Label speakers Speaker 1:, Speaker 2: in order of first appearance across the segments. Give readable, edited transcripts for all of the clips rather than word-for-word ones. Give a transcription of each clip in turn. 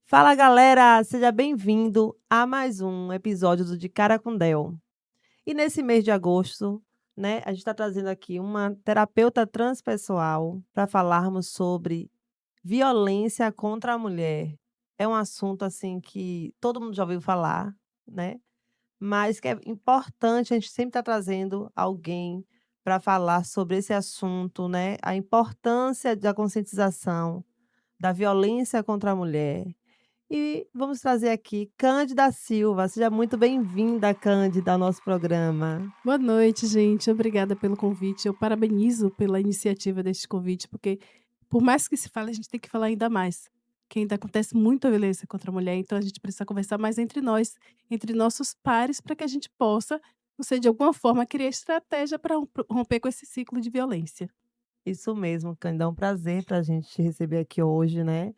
Speaker 1: Fala galera, seja bem-vindo a mais um episódio do De Cara com Del. E nesse mês de agosto, né, a gente está trazendo aqui uma terapeuta transpessoal para falarmos sobre violência contra a mulher. É um assunto assim que todo mundo já ouviu falar, né? Mas que é importante a gente sempre estar trazendo alguém para falar sobre esse assunto, né? A importância da conscientização da violência contra a mulher. E vamos trazer aqui Cândida Silva. Seja muito bem-vinda, Cândida, ao nosso programa.
Speaker 2: Boa noite, gente. Obrigada pelo convite. Eu parabenizo pela iniciativa deste convite, porque por mais que se fale, a gente tem que falar ainda mais. Que ainda acontece muita violência contra a mulher, então a gente precisa conversar mais entre nós, entre nossos pares, para que a gente possa, não sei, de alguma forma, criar estratégia para romper com esse ciclo de violência.
Speaker 1: Isso mesmo, Cândida, é um prazer para a gente te receber aqui hoje, né?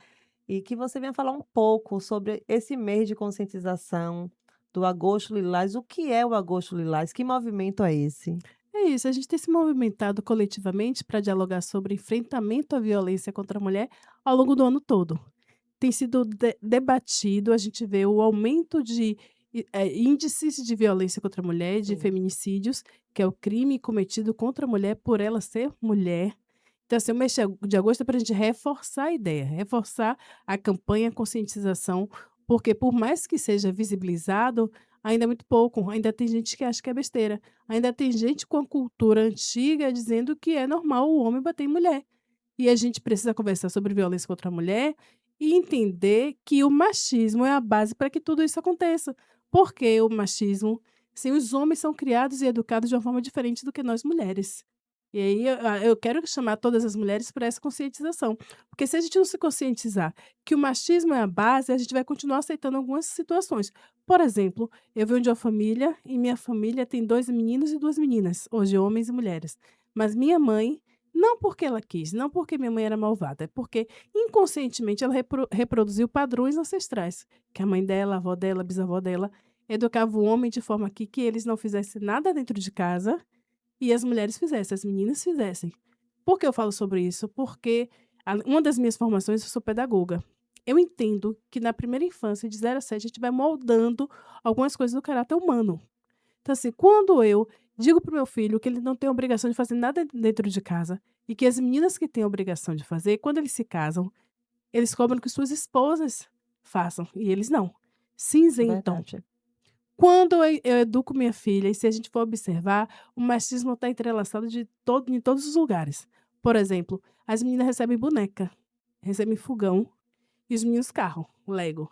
Speaker 1: E que você venha falar um pouco sobre esse mês de conscientização do Agosto Lilás. O que é o Agosto Lilás? Que movimento é esse?
Speaker 2: É isso, a gente tem se movimentado coletivamente para dialogar sobre enfrentamento à violência contra a mulher ao longo do ano todo. Tem sido debatido, a gente vê o aumento de índices de violência contra a mulher, de
Speaker 1: Sim,
Speaker 2: feminicídios, que é o crime cometido contra a mulher por ela ser mulher. Então, assim, o mês de agosto é para a gente reforçar a ideia, reforçar a campanha, a conscientização, porque por mais que seja visibilizado, ainda é muito pouco, ainda tem gente que acha que é besteira, ainda tem gente com a cultura antiga dizendo que é normal o homem bater em mulher. E a gente precisa conversar sobre violência contra a mulher e entender que o machismo é a base para que tudo isso aconteça. Porque o machismo, sim, os homens são criados e educados de uma forma diferente do que nós mulheres. E aí eu quero chamar todas as mulheres para essa conscientização. Porque se a gente não se conscientizar que o machismo é a base, a gente vai continuar aceitando algumas situações. Por exemplo, eu venho de uma família e minha família tem 2 meninos e 2 meninas, hoje homens e mulheres. Mas minha mãe não porque ela quis, não porque minha mãe era malvada, é porque inconscientemente ela reproduziu padrões ancestrais, que a mãe dela, a avó dela, a bisavó dela educava o homem de forma que eles não fizessem nada dentro de casa e as mulheres fizessem, as meninas fizessem. Por que eu falo sobre isso? Porque uma das minhas formações eu sou pedagoga. Eu entendo que na primeira infância, de 0 a 7, a gente vai moldando algumas coisas do caráter humano. Então, assim, quando eu digo para o meu filho que ele não tem obrigação de fazer nada dentro de casa e que as meninas que têm a obrigação de fazer, quando eles se casam, eles cobram que suas esposas façam e eles não. Se isentam.
Speaker 1: verdade.
Speaker 2: Quando eu educo minha filha, e se a gente for observar, o machismo está entrelaçado em todos os lugares. Por exemplo, as meninas recebem boneca, recebem fogão e os meninos carro, Lego.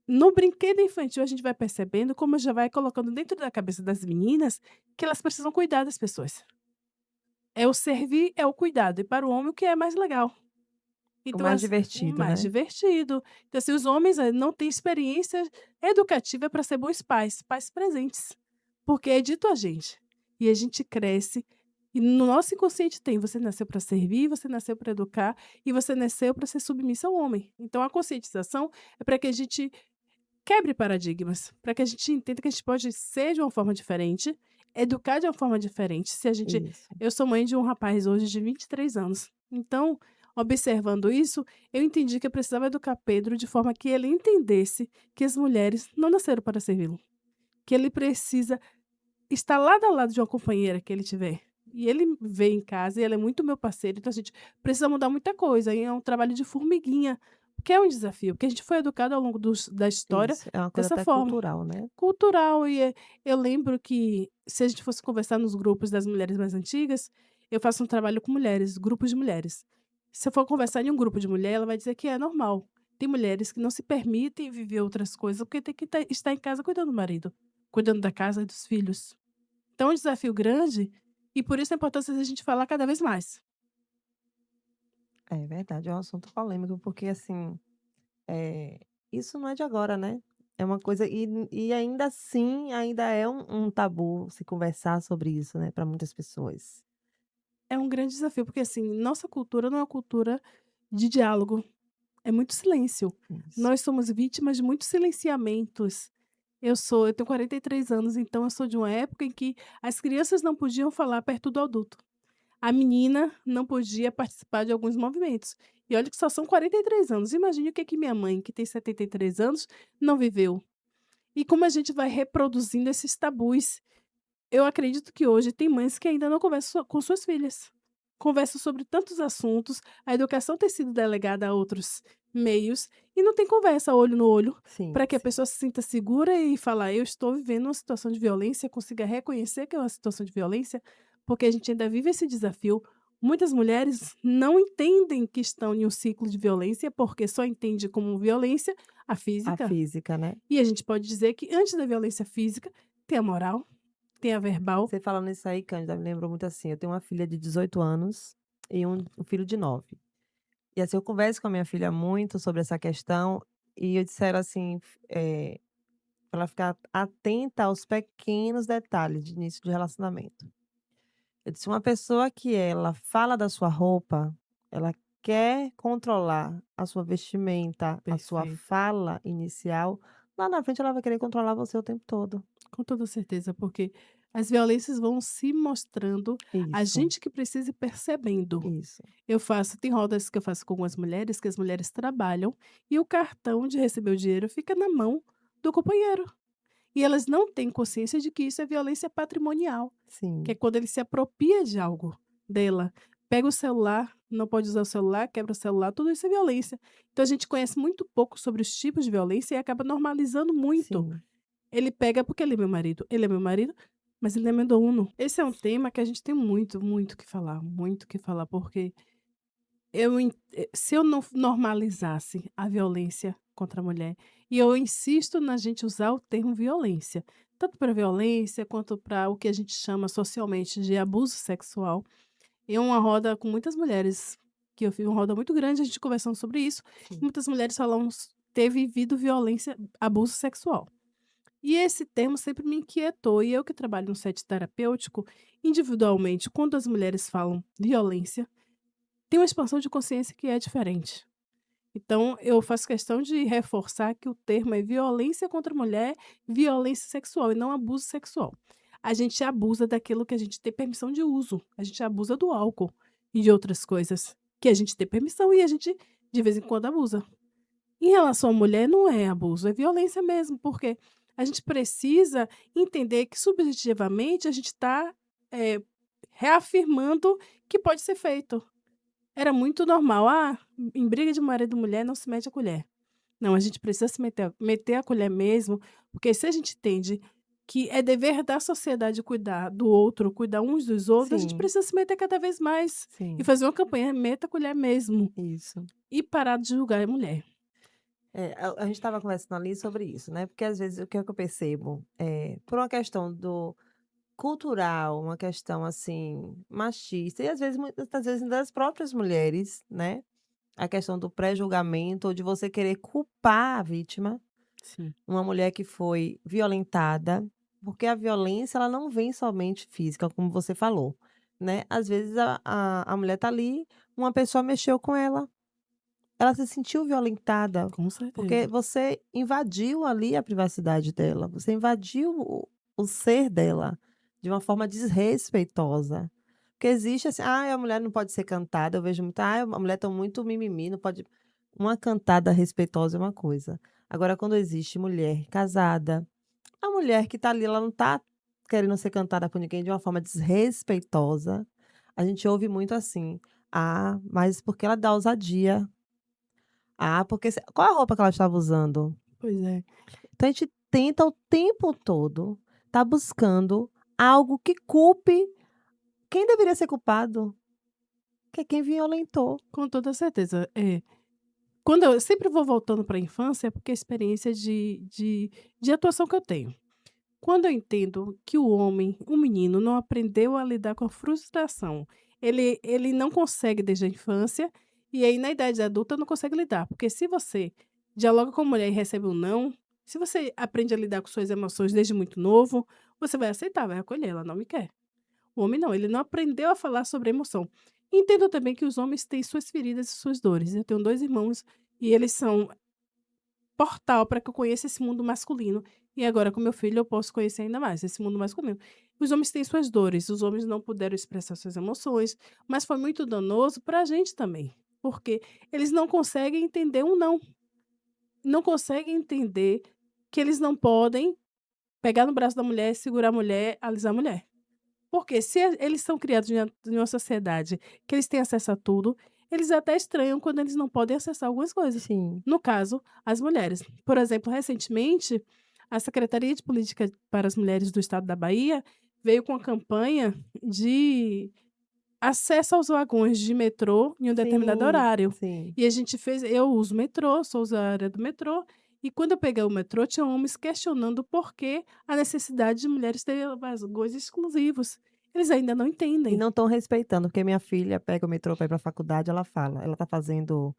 Speaker 2: No brinquedo infantil, a gente vai percebendo como já vai colocando dentro da cabeça das meninas que elas precisam cuidar das pessoas. É o servir, é o cuidado. E para o homem, o que é mais legal.
Speaker 1: O
Speaker 2: Então,
Speaker 1: mais
Speaker 2: o
Speaker 1: divertido,
Speaker 2: mais
Speaker 1: né?
Speaker 2: divertido. Então, assim, os homens não têm experiência educativa para ser bons pais, pais presentes. Porque é dito a gente. E a gente cresce. E no nosso inconsciente tem: você nasceu para servir, você nasceu para educar, e você nasceu para ser submissa ao homem. Então, a conscientização é para que a gente quebre paradigmas, para que a gente entenda que a gente pode ser de uma forma diferente, educar de uma forma diferente. Se a gente
Speaker 1: Isso.
Speaker 2: Eu sou mãe de um rapaz hoje de 23 anos. Então, observando isso, eu entendi que eu precisava educar Pedro de forma que ele entendesse que as mulheres não nasceram para servi-lo, que ele precisa estar lado a lado de uma companheira que ele tiver. E ele veio em casa e ele é muito meu parceiro, então a gente precisa mudar muita coisa, e é um trabalho de formiguinha, que é um desafio, porque a gente foi educado ao longo da história
Speaker 1: Isso. É uma coisa
Speaker 2: dessa
Speaker 1: até
Speaker 2: forma,
Speaker 1: cultural, né?
Speaker 2: cultural. Eu lembro que se a gente fosse conversar nos grupos das mulheres mais antigas, eu faço um trabalho com mulheres, grupos de mulheres. Se eu for conversar em um grupo de mulher, ela vai dizer que é normal. Tem mulheres que não se permitem viver outras coisas, porque tem que estar em casa cuidando do marido, cuidando da casa e dos filhos. Então é um desafio grande, e por isso a importância da gente falar cada vez mais.
Speaker 1: É verdade, é um assunto polêmico, porque assim, isso não é de agora, né? É uma coisa, e ainda assim, ainda é um tabu se conversar sobre isso, né, para muitas pessoas.
Speaker 2: É um grande desafio, porque assim, nossa cultura não é uma cultura de diálogo, é muito silêncio.
Speaker 1: Isso.
Speaker 2: Nós somos vítimas de muitos silenciamentos. Eu tenho 43 anos, então eu sou de uma época em que as crianças não podiam falar perto do adulto. a menina não podia participar de alguns movimentos. E olha que só são 43 anos. Imagine o que que minha mãe, que tem 73 anos, não viveu. E como a gente vai reproduzindo esses tabus. Eu acredito que hoje tem mães que ainda não conversam com suas filhas. Conversam sobre tantos assuntos, a educação tem sido delegada a outros meios e não tem conversa olho no olho
Speaker 1: Sim,
Speaker 2: para que a
Speaker 1: sim.
Speaker 2: pessoa se sinta segura e falar: eu estou vivendo uma situação de violência, consiga reconhecer que é uma situação de violência, porque a gente ainda vive esse desafio. Muitas mulheres não entendem que estão em um ciclo de violência, porque só entende como violência a
Speaker 1: A
Speaker 2: física.
Speaker 1: física, né.
Speaker 2: E a gente pode dizer que antes da violência física tem a moral, tem a verbal.
Speaker 1: Você falando isso aí, Cândida, me lembrou muito assim, eu tenho uma filha de 18 anos e um filho de 9. E assim, eu converso com a minha filha muito sobre essa questão e eu disseram assim, pra ela ficar atenta aos pequenos detalhes de início de relacionamento. Eu disse: "Uma pessoa que ela fala da sua roupa, ela quer controlar a sua vestimenta, a sua
Speaker 2: Perfeito.
Speaker 1: fala inicial, lá na frente ela vai querer controlar você o tempo todo".
Speaker 2: Com toda certeza, porque as violências vão se mostrando, a
Speaker 1: Isso,
Speaker 2: gente que precisa ir percebendo.
Speaker 1: isso.
Speaker 2: Tem rodas que eu faço com algumas mulheres, que as mulheres trabalham, e o cartão de receber o dinheiro fica na mão do companheiro. E elas não têm consciência de que isso é violência patrimonial, que é
Speaker 1: Sim,
Speaker 2: quando ele se apropria de algo dela. Pega o celular, não pode usar o celular, quebra o celular, tudo isso é violência. Então a gente conhece muito pouco sobre os tipos de violência e acaba normalizando muito.
Speaker 1: sim.
Speaker 2: Ele pega porque ele é meu marido, mas ele é meu dono. Esse é um tema que a gente tem muito, muito que falar, porque se eu não normalizasse a violência contra a mulher, e eu insisto na gente usar o termo violência, tanto para violência quanto para o que a gente chama socialmente de abuso sexual. Em uma roda com muitas mulheres, que eu fiz uma roda muito grande, a gente conversando sobre isso, e
Speaker 1: Sim.
Speaker 2: muitas mulheres falam ter vivido violência, abuso sexual. E esse termo sempre me inquietou, e eu que trabalho no set terapêutico, individualmente, quando as mulheres falam violência, tem uma expansão de consciência que é diferente. Então, eu faço questão de reforçar que o termo é violência contra a mulher, violência sexual e não abuso sexual. A gente abusa daquilo que a gente tem permissão de uso, a gente abusa do álcool e de outras coisas que a gente tem permissão e a gente, de vez em quando, abusa. Em relação à mulher, não é abuso, é violência mesmo, porque a gente precisa entender que subjetivamente a gente está reafirmando que pode ser feito. Era muito normal: "Ah, em briga de marido e mulher não se mete a colher". Não, a gente precisa se meter a colher mesmo, porque se a gente entende que é dever da sociedade cuidar do outro, cuidar uns dos outros, a gente
Speaker 1: Sim,
Speaker 2: precisa se meter cada vez mais e
Speaker 1: sim,
Speaker 2: fazer uma campanha "meta a colher mesmo",
Speaker 1: isso.
Speaker 2: e parar de julgar a mulher.
Speaker 1: É, a gente estava conversando ali sobre isso, né, porque às vezes o que é que eu percebo, por uma questão do cultural, uma questão, assim, machista e às vezes muitas das vezes das próprias mulheres, né, a questão do pré-julgamento ou de você querer culpar a vítima,
Speaker 2: Sim,
Speaker 1: uma mulher que foi violentada, porque a violência ela não vem somente física, como você falou, né, às vezes a mulher tá ali, uma pessoa mexeu com ela. Ela se sentiu violentada,
Speaker 2: com
Speaker 1: porque
Speaker 2: certeza.
Speaker 1: você invadiu ali a privacidade dela, você invadiu o ser dela de uma forma desrespeitosa. Porque existe assim: "Ah, a mulher não pode ser cantada", eu vejo muito: "Ah, a mulher tá muito mimimi, não pode". Uma cantada respeitosa é uma coisa, agora quando existe mulher casada, a mulher que tá ali, ela não tá querendo ser cantada por ninguém de uma forma desrespeitosa, a gente ouve muito assim: "Ah, mas porque ela dá ousadia". Ah, porque se qual a roupa que ela estava usando?
Speaker 2: Pois é.
Speaker 1: Então a gente tenta o tempo todo tá buscando algo que culpe quem deveria ser culpado, que é quem violentou.
Speaker 2: Com toda certeza. Quando eu sempre vou voltando para a infância, porque é a experiência de atuação que eu tenho. Quando eu entendo que o menino não aprendeu a lidar com a frustração, ele não consegue desde a infância, e aí na idade adulta não consegue lidar, porque se você dialoga com a mulher e recebe um não, se você aprende a lidar com suas emoções desde muito novo, você vai aceitar, vai acolher, ela não me quer. O homem não, ele não aprendeu a falar sobre emoção. Entendo também que os homens têm suas feridas e suas dores. Eu tenho 2 irmãos e eles são portal para que eu conheça esse mundo masculino, E agora com meu filho eu posso conhecer ainda mais esse mundo masculino. Os homens têm suas dores, os homens não puderam expressar suas emoções, mas foi muito danoso para a gente também, porque eles não conseguem entender um não, não conseguem entender que eles não podem pegar no braço da mulher, segurar a mulher, alisar a mulher. Porque se eles são criados em uma sociedade que eles têm acesso a tudo, eles até estranham quando eles não podem acessar algumas coisas.
Speaker 1: Sim,
Speaker 2: No caso, as mulheres. Por exemplo, recentemente, a Secretaria de Política para as Mulheres do Estado da Bahia veio com a campanha de acesso aos vagões de metrô em um determinado
Speaker 1: sim,
Speaker 2: horário.
Speaker 1: sim.
Speaker 2: E a gente fez, eu uso metrô, sou usuária do metrô, e quando eu peguei o metrô, tinha homens questionando por que a necessidade de mulheres terem vagões exclusivos. Eles ainda não
Speaker 1: E
Speaker 2: entendem.
Speaker 1: não estão respeitando, porque minha filha pega o metrô para ir pra faculdade, ela fala, ela tá fazendo,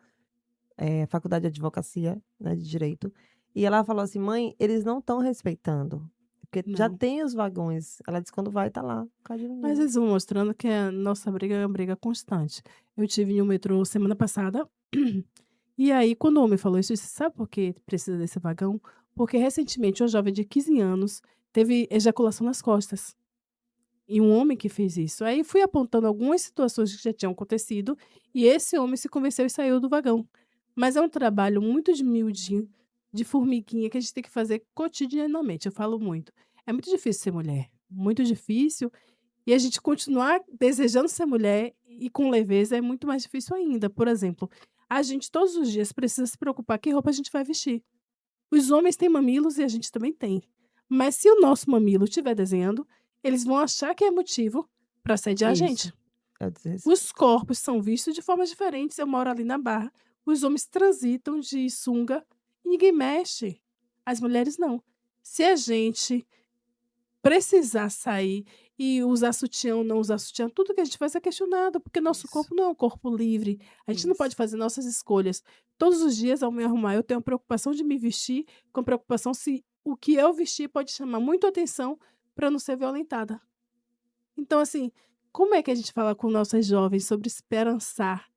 Speaker 1: faculdade de advocacia, né, de direito, e ela falou assim: "Mãe, eles não estão respeitando, porque já
Speaker 2: Não.
Speaker 1: tem os vagões". Ela disse: "Quando vai, tá lá, por causa de
Speaker 2: Mas
Speaker 1: ninguém".
Speaker 2: eles vão mostrando que a nossa briga é uma briga constante. Eu tive em um metrô semana passada, e aí quando o homem falou isso, eu disse: "Sabe por que precisa desse vagão? Porque recentemente uma jovem de 15 anos teve ejaculação nas costas". E um homem que fez isso. Aí fui apontando algumas situações que já tinham acontecido, e esse homem se convenceu e saiu do vagão. Mas é um trabalho muito de miudinho, de formiguinha, que a gente tem que fazer cotidianamente, eu falo muito. É muito difícil ser mulher, muito difícil, e a gente continuar desejando ser mulher e com leveza é muito mais difícil ainda. Por exemplo, a gente todos os dias precisa se preocupar que roupa a gente vai vestir. Os homens têm mamilos e a gente também tem. Mas se o nosso mamilo estiver desenhando, eles vão achar que é motivo para assediar a
Speaker 1: Isso,
Speaker 2: gente.
Speaker 1: é o desrespeito.
Speaker 2: Os corpos são vistos de formas diferentes. Eu moro ali na Barra. Os homens transitam de sunga e ninguém mexe. As mulheres não. Se a gente precisar sair e usar sutiã ou não usar sutiã, tudo que a gente faz é questionado, porque nosso
Speaker 1: Isso,
Speaker 2: corpo não é um corpo livre. A gente não
Speaker 1: isso.
Speaker 2: pode fazer nossas escolhas. Todos os dias, ao me arrumar, eu tenho a preocupação de me vestir, com preocupação se o que eu vestir pode chamar muito atenção para eu não ser violentada. Então, assim, como é que a gente fala com nossas jovens sobre esperançar?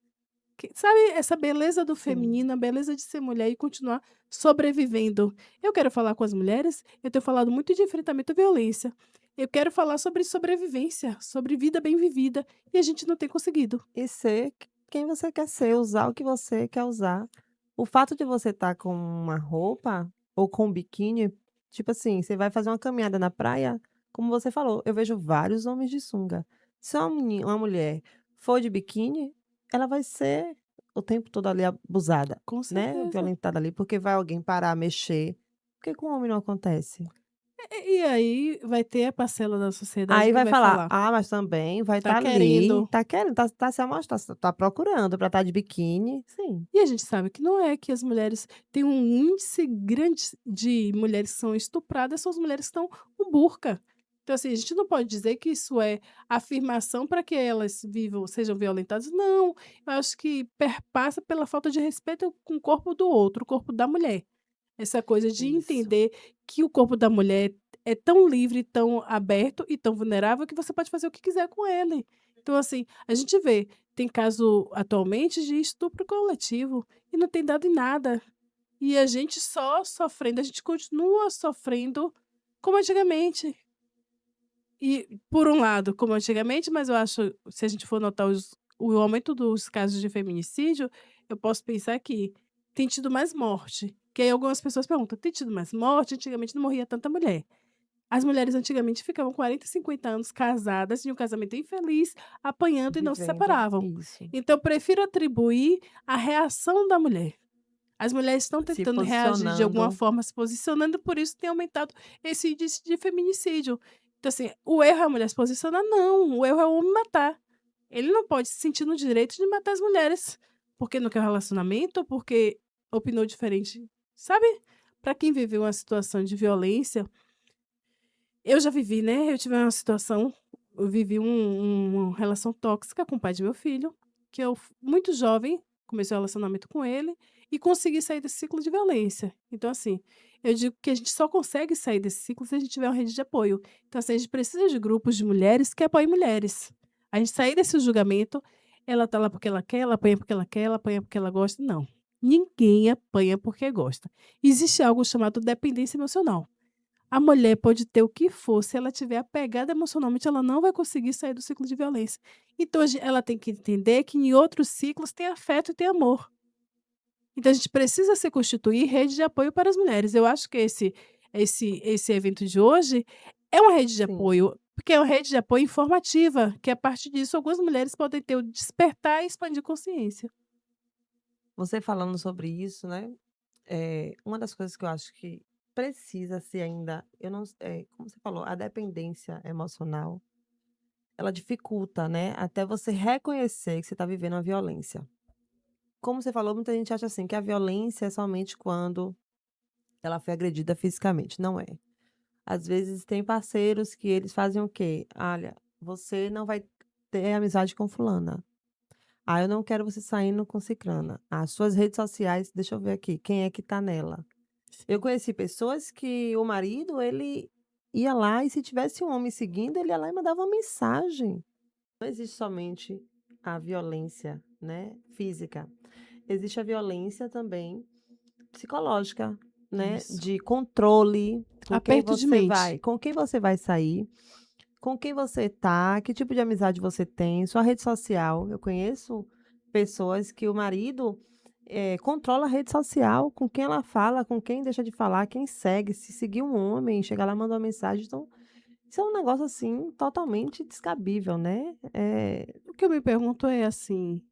Speaker 2: Sabe, essa beleza do
Speaker 1: Sim.
Speaker 2: feminino, a beleza de ser mulher e continuar sobrevivendo. Eu quero falar com as mulheres, eu tenho falado muito de enfrentamento à violência. Eu quero falar sobre sobrevivência, sobre vida bem vivida, e a gente não tem conseguido.
Speaker 1: E ser quem você quer ser, usar o que você quer usar. O fato de você estar com uma roupa ou com um biquíni, tipo assim, você vai fazer uma caminhada na praia, como você falou, eu vejo vários homens de sunga. Se uma mulher for de biquíni, ela vai ser o tempo todo ali abusada,
Speaker 2: Com
Speaker 1: né,
Speaker 2: certeza.
Speaker 1: violentada ali, porque vai alguém parar, mexer. Por que com o homem não acontece?
Speaker 2: E aí vai ter a parcela da sociedade
Speaker 1: Aí
Speaker 2: que
Speaker 1: vai
Speaker 2: vai
Speaker 1: falar:
Speaker 2: falar:
Speaker 1: "Ah, mas também vai
Speaker 2: "Tá
Speaker 1: estar ali,
Speaker 2: querendo".
Speaker 1: tá querendo, tá se amostrar, tá procurando pra estar de biquíni". Sim,
Speaker 2: E a gente sabe que não é, que as mulheres têm um índice grande de mulheres que são estupradas, são as mulheres que estão com burca. Então, assim, a gente não pode dizer que isso é afirmação para que elas vivam, sejam violentadas. Não, eu acho que perpassa pela falta de respeito com o corpo do outro, o corpo da mulher. Essa coisa de
Speaker 1: isso.
Speaker 2: entender que o corpo da mulher é tão livre, tão aberto e tão vulnerável que você pode fazer o que quiser com ele. Então, assim, a gente vê, tem caso atualmente de estupro coletivo e não tem dado em nada. E a gente só sofrendo, a gente continua sofrendo como antigamente. E, por um lado, como antigamente, mas eu acho, se a gente for notar o aumento dos casos de feminicídio, eu posso pensar que tem tido mais morte. Que aí algumas pessoas perguntam: "Tem tido mais morte? Antigamente não morria tanta mulher". As mulheres antigamente ficavam 40, 50 anos casadas, de um casamento infeliz, apanhando e não se
Speaker 1: Vivendo
Speaker 2: separavam.
Speaker 1: isso.
Speaker 2: Então eu prefiro atribuir a reação da mulher. As mulheres estão
Speaker 1: Se
Speaker 2: tentando reagir de alguma
Speaker 1: posicionando.
Speaker 2: forma, se posicionando, por isso tem aumentado esse índice de feminicídio. Então, assim, o erro é a mulher se posicionar? Não, o erro é o homem matar. Ele não pode se sentir no direito de matar as mulheres, porque não quer um relacionamento, porque opinou diferente, sabe? Para quem viveu uma situação de violência, eu já vivi, né, eu tive uma situação, eu vivi uma relação tóxica com o pai de meu filho, que eu muito jovem, comecei um relacionamento com ele e consegui sair desse ciclo de violência. Então, assim, eu digo que a gente só consegue sair desse ciclo se a gente tiver uma rede de apoio. Então, assim, a gente precisa de grupos de mulheres que apoiem mulheres. A gente sair desse julgamento, ela tá lá porque ela quer, ela apanha porque ela quer, ela apanha porque ela gosta, não. Ninguém apanha porque gosta. Existe algo chamado dependência emocional. A mulher pode ter o que for, se ela estiver apegada emocionalmente, ela não vai conseguir sair do ciclo de violência. Então ela tem que entender que em outros ciclos tem afeto e tem amor. Então a gente precisa se constituir rede de apoio para as mulheres. Eu acho que esse evento de hoje é uma rede de
Speaker 1: Sim.
Speaker 2: apoio, porque é uma rede de apoio informativa, que a partir disso algumas mulheres podem ter o despertar e expandir consciência.
Speaker 1: Você falando sobre isso, né, uma das coisas que eu acho que precisa ser ainda, eu não como você falou, a dependência emocional, ela dificulta, né, até você reconhecer que você está vivendo uma violência. Como você falou, muita gente acha assim, que a violência é somente quando ela foi agredida fisicamente, não é. Às vezes tem parceiros que eles fazem o quê? "Olha, você não vai ter amizade com fulana. Ah, eu não quero você saindo com cicrana. As suas redes sociais, deixa eu ver aqui, quem é que tá nela?". Eu
Speaker 2: Sim.
Speaker 1: conheci pessoas que o marido, ele ia lá e se tivesse um homem seguindo, ele ia lá e mandava uma mensagem. Não existe somente a violência, né, física. Existe a violência também psicológica, né,
Speaker 2: Isso.
Speaker 1: de controle,
Speaker 2: Aperto de mente.
Speaker 1: com quem você vai sair, com quem você tá, que tipo de amizade você tem, sua rede social. Eu conheço pessoas que o marido, controla a rede social, com quem ela fala, com quem deixa de falar, quem segue. Se seguir um homem, chega lá, manda uma mensagem, então, isso é um negócio, assim, totalmente descabível, né.
Speaker 2: O que eu me pergunto é assim: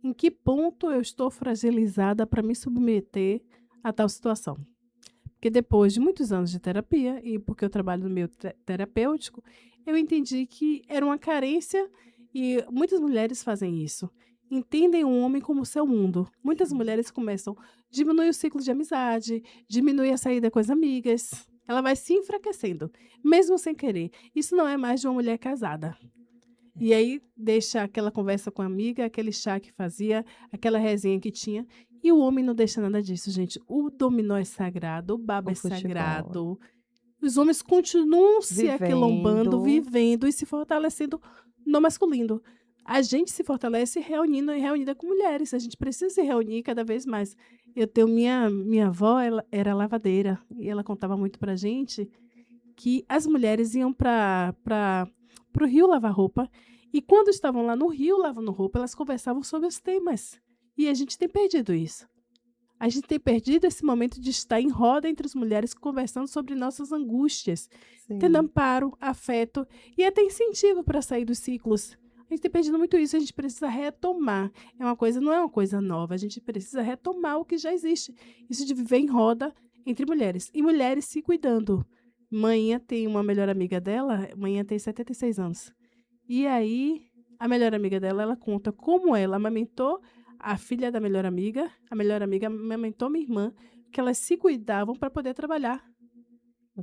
Speaker 2: em que ponto eu estou fragilizada para me submeter a tal situação? Porque depois de muitos anos de terapia, e porque eu trabalho no meio terapêutico, eu entendi que era uma carência e muitas mulheres fazem isso. Entendem o homem como seu mundo. Muitas
Speaker 1: Sim,
Speaker 2: mulheres começam a diminuir o ciclo de amizade, diminuir a saída com as amigas. Ela vai se enfraquecendo, mesmo sem querer. Isso não é mais de uma mulher casada. E aí deixa aquela conversa com a amiga, aquele chá que fazia, aquela resenha que tinha, e o homem não deixa nada disso, gente. O dominó é sagrado, o baba
Speaker 1: o
Speaker 2: é
Speaker 1: futebol.
Speaker 2: sagrado. Os homens continuam se aquilombando,
Speaker 1: Vivendo.
Speaker 2: vivendo e se fortalecendo no masculino. A gente se fortalece reunindo e reunida com mulheres. A gente precisa se reunir cada vez mais. Eu tenho minha avó, ela era lavadeira e ela contava muito pra gente que as mulheres iam para o rio lavar roupa, e quando estavam lá no rio lavando roupa, elas conversavam sobre os temas. E a gente tem perdido isso. A gente tem perdido esse momento de estar em roda entre as mulheres conversando sobre nossas angústias, tendo
Speaker 1: Sim,
Speaker 2: amparo, afeto e até incentivo para sair dos ciclos. A gente tem perdido muito isso, a gente precisa retomar. Não é uma coisa nova, a gente precisa retomar o que já existe. Isso de viver em roda entre mulheres. E mulheres se cuidando. Manhã tem uma melhor amiga dela, manhã tem 76 anos. E aí, a melhor amiga dela, ela conta como ela amamentou a filha da melhor amiga, a melhor amiga amamentou minha irmã, que elas se cuidavam para poder trabalhar.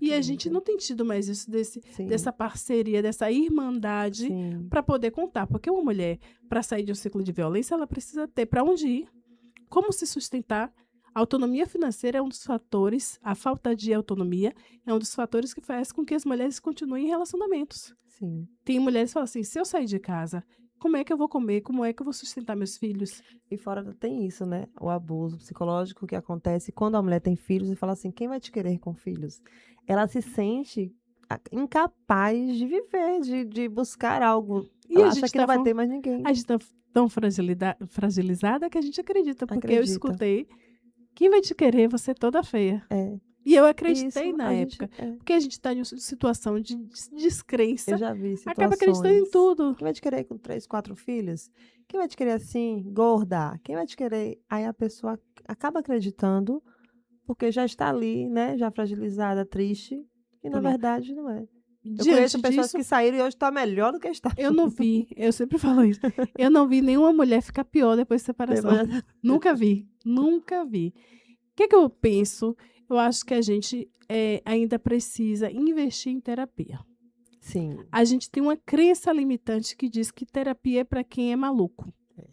Speaker 2: E
Speaker 1: muito
Speaker 2: a gente
Speaker 1: lindo.
Speaker 2: não tem tido mais isso
Speaker 1: Sim,
Speaker 2: dessa parceria, dessa irmandade
Speaker 1: sim,
Speaker 2: para poder contar. Porque uma mulher, para sair de um ciclo de violência, ela precisa ter para onde ir, como se sustentar. A autonomia financeira é um dos fatores, a falta de autonomia é um dos fatores que faz com que as mulheres continuem em relacionamentos.
Speaker 1: sim.
Speaker 2: Tem mulheres que falam assim: se eu sair de casa, como é que eu vou comer? Como é que eu vou sustentar meus filhos?
Speaker 1: E fora tem isso, né, o abuso psicológico que acontece quando a mulher tem filhos e fala assim: "Quem vai te querer com filhos?". Ela se sente incapaz de viver, de buscar algo.
Speaker 2: E
Speaker 1: Ela acha que não vai ter mais ninguém.
Speaker 2: a gente tá tão fragilizada que a gente acredita, porque eu
Speaker 1: Acredita.
Speaker 2: escutei: "Quem vai te querer, você toda feia".
Speaker 1: É.
Speaker 2: E eu
Speaker 1: E
Speaker 2: acreditei
Speaker 1: isso
Speaker 2: na
Speaker 1: a
Speaker 2: época,
Speaker 1: gente
Speaker 2: porque a gente está em uma situação de
Speaker 1: eu
Speaker 2: descrença,
Speaker 1: já vi
Speaker 2: acaba acreditando em
Speaker 1: situações.
Speaker 2: tudo.
Speaker 1: Quem vai te querer com 3, 4 filhos? Quem vai te querer assim, gorda? Quem vai te querer? Aí a pessoa acaba acreditando, porque já está ali, né, já fragilizada, triste, e na
Speaker 2: Pronto.
Speaker 1: verdade não é. Eu conheço
Speaker 2: Diante
Speaker 1: pessoas
Speaker 2: disso,
Speaker 1: que saíram e hoje está melhor do que estavam.
Speaker 2: eu não vi, eu sempre falo isso, eu não vi nenhuma mulher ficar pior depois de separação.
Speaker 1: Depois
Speaker 2: Nunca vi, nunca vi. O que que eu penso? Eu acho que a gente, ainda precisa investir em terapia.
Speaker 1: sim,
Speaker 2: A gente tem uma crença limitante que diz que terapia é para quem é maluco.
Speaker 1: é.